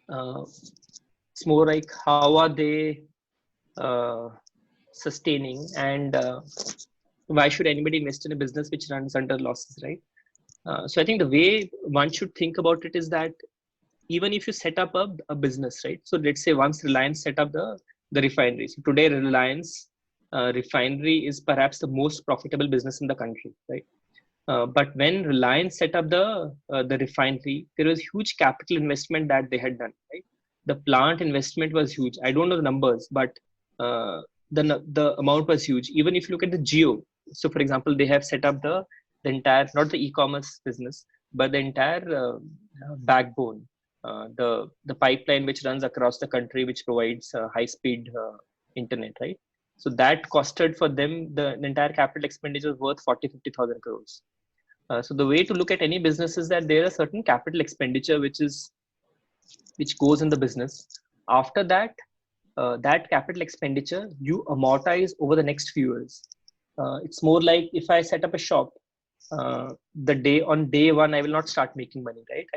it's more like how are they sustaining, and why should anybody invest in a business which runs under losses, right? So I think the way one should think about it is that even if you set up a business, right? So let's say once Reliance set up the refinery. So today Reliance refinery is perhaps the most profitable business in the country, right? But when Reliance set up the refinery, there was huge capital investment that they had done, right? The plant investment was huge. I don't know the numbers, but the amount was huge. Even if you look at the Jio, so for example, they have set up the entire, not the e-commerce business, but the entire backbone, the pipeline which runs across the country, which provides high-speed internet, right? So that costed for them, the entire capital expenditure was worth 40,000-50,000 crores. So the way to look at any business is that there is a certain capital expenditure which goes in the business. After that, that capital expenditure you amortize over the next few years. It's more like if I set up a shop, on day one I will not start making money, right?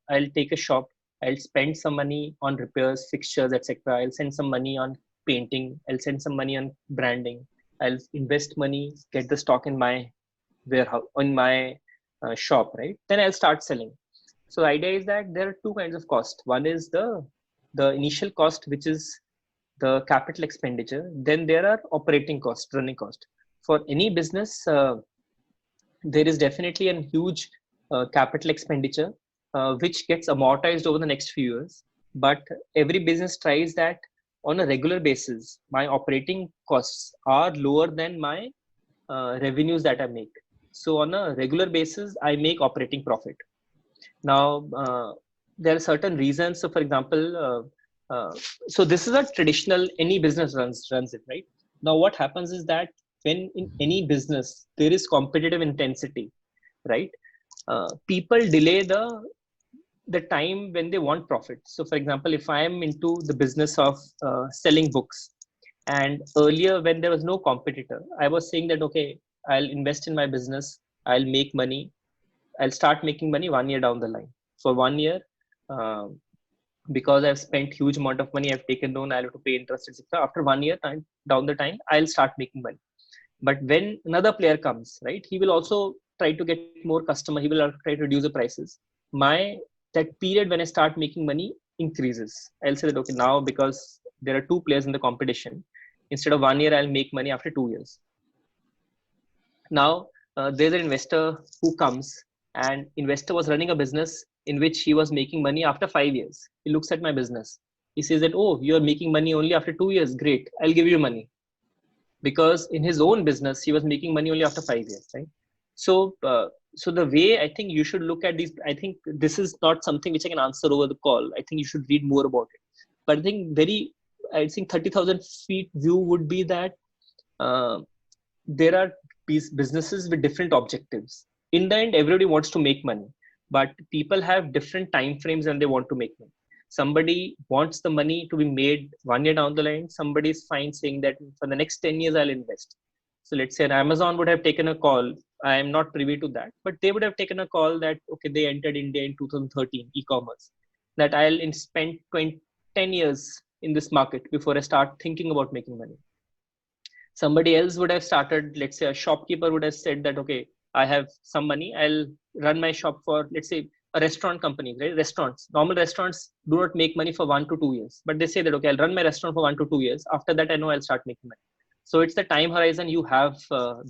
I'll take a shop, I'll spend some money on repairs, fixtures, etc. I'll send some money on painting, I'll send some money on branding, I'll invest money, get the stock in my warehouse, in my shop, right? Then I'll start selling. So the idea is that there are two kinds of cost. One is the initial cost, which is the capital expenditure. Then there are operating cost, running cost. For any business, there is definitely a huge capital expenditure which gets amortized over the next few years. But every business tries that on a regular basis, my operating costs are lower than my revenues that I make. So on a regular basis, I make operating profit. Now, there are certain reasons. So for example, so this is a traditional, any business runs it, right? Now what happens is that when in any business, there is competitive intensity, right? People delay the time when they want profit. So for example, if I am into the business of selling books, and earlier when there was no competitor, I was saying that, okay, I'll invest in my business, I'll make money, I'll start making money 1 year down the line. For 1 year, because I've spent huge amount of money, I've taken loan, I'll have to pay interest, etc. After 1 year time down the time, I'll start making money. But when another player comes, right, he will also try to get more customer. He will try to reduce the prices. My that period when I start making money increases. I'll say that okay, now because there are two players in the competition, instead of 1 year, I'll make money after 2 years. Now there's an investor who comes, and investor was running a business in which he was making money after 5 years. He looks at my business. He says that, oh, you're making money only after 2 years. Great, I'll give you money. Because in his own business, he was making money only after 5 years, right? So, so the way I think you should look at these, I think this is not something which I can answer over the call. I think you should read more about it. But I think 30,000 feet view would be that uh, there are businesses with different objectives. In the end, everybody wants to make money, but people have different time frames when they want to make money. Somebody wants the money to be made 1 year down the line. Somebody is fine saying that for the next 10 years I'll invest. So let's say Amazon would have taken a call. I am not privy to that, but they would have taken a call that okay, they entered India in 2013 e-commerce, that I'll spend 10 years in this market before I start thinking about making money. Somebody else would have started, let's say a shopkeeper would have said that okay, I have some money, I'll run my shop for, let's say, a restaurant company, right? Restaurants, normal restaurants do not make money for 1 to 2 years, but they say that okay, I'll run my restaurant for 1 to 2 years, after that I know I'll start making money. So it's the time horizon you have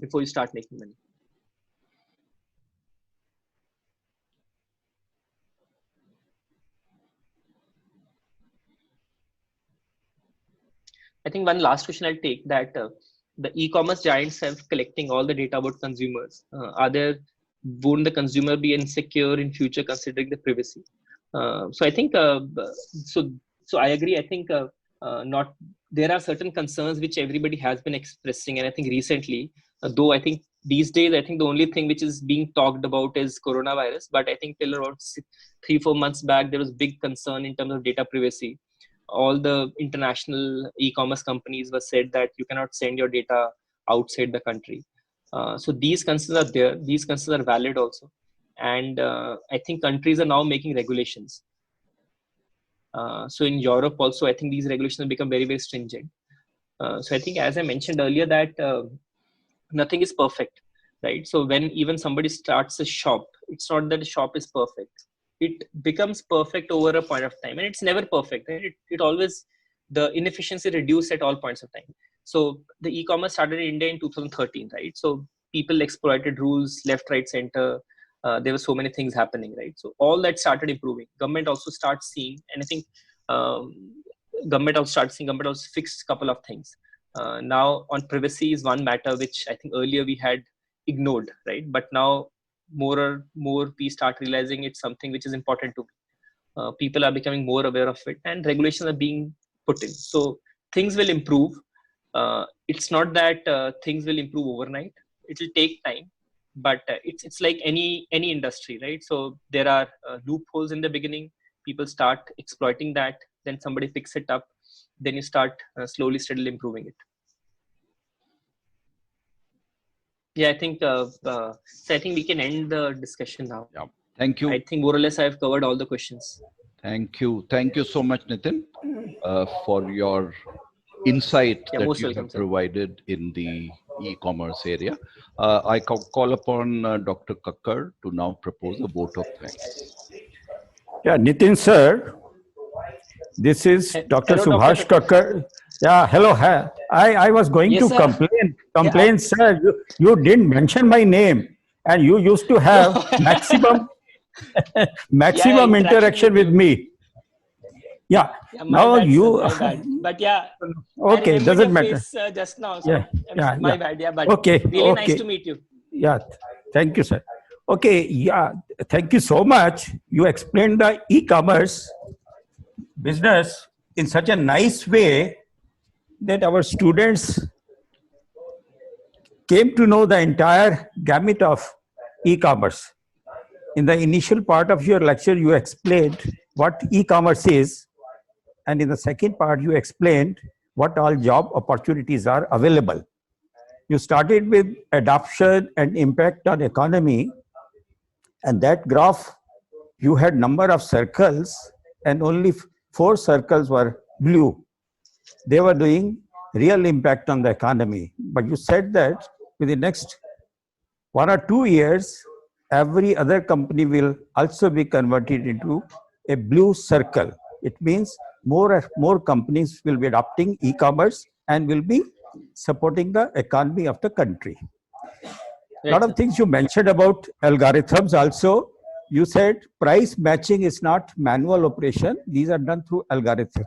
before you start making money. I think one last question I'll take, that the e-commerce giants have collecting all the data about consumers. Won't the consumer be insecure in future considering the privacy? So I think so. So I agree. I think not there are certain concerns which everybody has been expressing, and I think recently, though I think these days, I think the only thing which is being talked about is coronavirus. But I think till about 3-4 months back, there was big concern in terms of data privacy. All the international e-commerce companies were said that you cannot send your data outside the country. So these concerns are there. These concerns are valid also, and I think countries are now making regulations. So in Europe also, I think these regulations have become very, very stringent. So I think, as I mentioned earlier, that nothing is perfect, right? So when even somebody starts a shop, it's not that the shop is perfect. It becomes perfect over a point of time, and it's never perfect, right? It always, the inefficiency reduced at all points of time. So the e-commerce started in India in 2013, right? So people exploited rules left, right, center. There were so many things happening, right? So all that started improving. Government also starts seeing, and I think government also fixed a couple of things. Now on privacy is one matter which I think earlier we had ignored, right? But now more we start realizing it's something which is important to people are becoming more aware of it, and regulations are being put in. So things will improve. It's not that things will improve overnight. It will take time, but it's like any industry, right? So there are loopholes in the beginning. People start exploiting that, then somebody picks it up, then you start slowly, steadily improving it. Yeah, I think so I think we can end the discussion now.
Yeah. Thank you.
I think more or less I've covered all the questions.
Thank you. Thank you so much, Nitin, for your insight that you have provided in the e-commerce area. I call upon Dr. Kakkar to now propose a vote of thanks.
Yeah, Nitin sir, this is Dr.
Hello,
Subhash
Dr.
Kakkar. Yeah, hello. I was going
Yes,
to
sir.
complain, sir. You didn't mention my name, and you used to have maximum interaction with me. Yeah.
Now bad, you. Sir, my bad. But yeah.
Okay, doesn't matter.
Face, just now. So my bad. Yeah, but
okay.
Really
okay.
nice to meet you.
Yeah. Thank you, sir. Okay. Yeah. Thank you so much. You explained the e-commerce business in such a nice way that our students came to know the entire gamut of e-commerce. In the initial part of your lecture, you explained what e-commerce is, and in the second part, you explained what all job opportunities are available. You started with adoption and impact on economy, and that graph, you had number of circles and only 4 circles were blue. They were doing real impact on the economy. But you said that within the next 1 or 2 years, every other company will also be converted into a blue circle. It means more companies will be adopting e-commerce and will be supporting the economy of the country. A lot of things you mentioned about algorithms also. You said price matching is not manual operation. These are done through algorithms.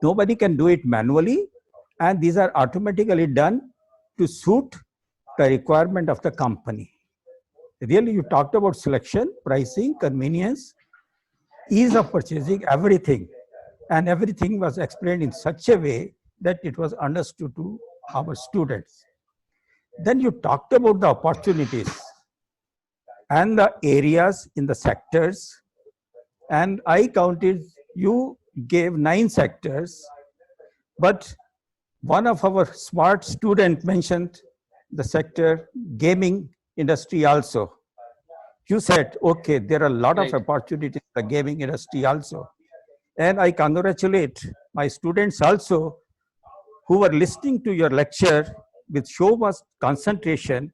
Nobody can do it manually, and these are automatically done to suit the requirement of the company. Really, you talked about selection, pricing, convenience, ease of purchasing, everything. And everything was explained in such a way that it was understood to our students. Then you talked about the opportunities and the areas in the sectors. And I counted, you gave 9 sectors, but one of our smart students mentioned the sector gaming industry also. You said, okay, there are a lot of opportunities in the gaming industry also. And I congratulate my students also who were listening to your lecture with so much concentration,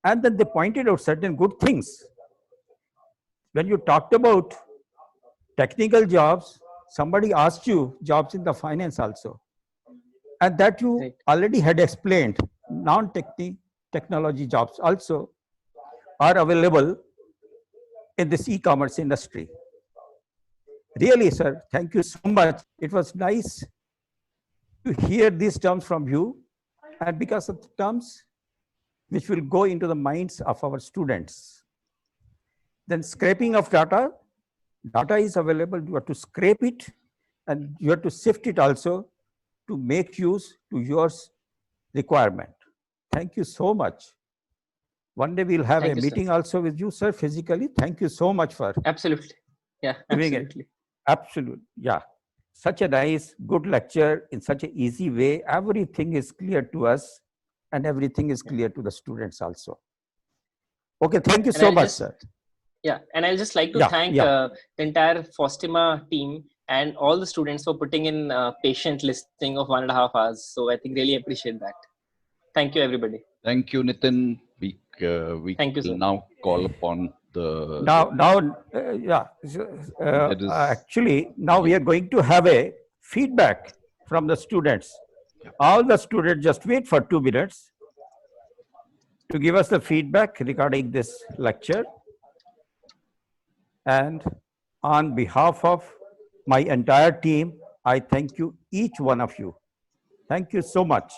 and then they pointed out certain good things. When you talked about technical jobs, somebody asked you jobs in the finance also. And that you already had explained, non-technology jobs also are available in this e-commerce industry. Really, sir, thank you so much. It was nice to hear these terms from you, and because of the terms which will go into the minds of our students. Then scraping of data. Data is available, you have to scrape it, and you have to sift it also to make use to your requirement. Thank you so much. One day we'll have a meeting also with you, sir, physically. Thank you so much for
absolutely. Yeah, absolutely.
Absolutely. Yeah. Such a nice, good lecture in such an easy way. Everything is clear to us and everything is clear to the students also. Okay, thank you so much, sir.
Yeah, and I'll just like to thank the entire FOSTEMA team and all the students for putting in patient listening of 1.5 hours. So I think really appreciate that. Thank you, everybody.
Thank you, Nitin. We
thank you,
will
sir.
now call upon the...
Actually, now we are going to have a feedback from the students. Yeah. All the students just wait for 2 minutes to give us the feedback regarding this lecture. And on behalf of my entire team, I thank you, each one of you. Thank you so much.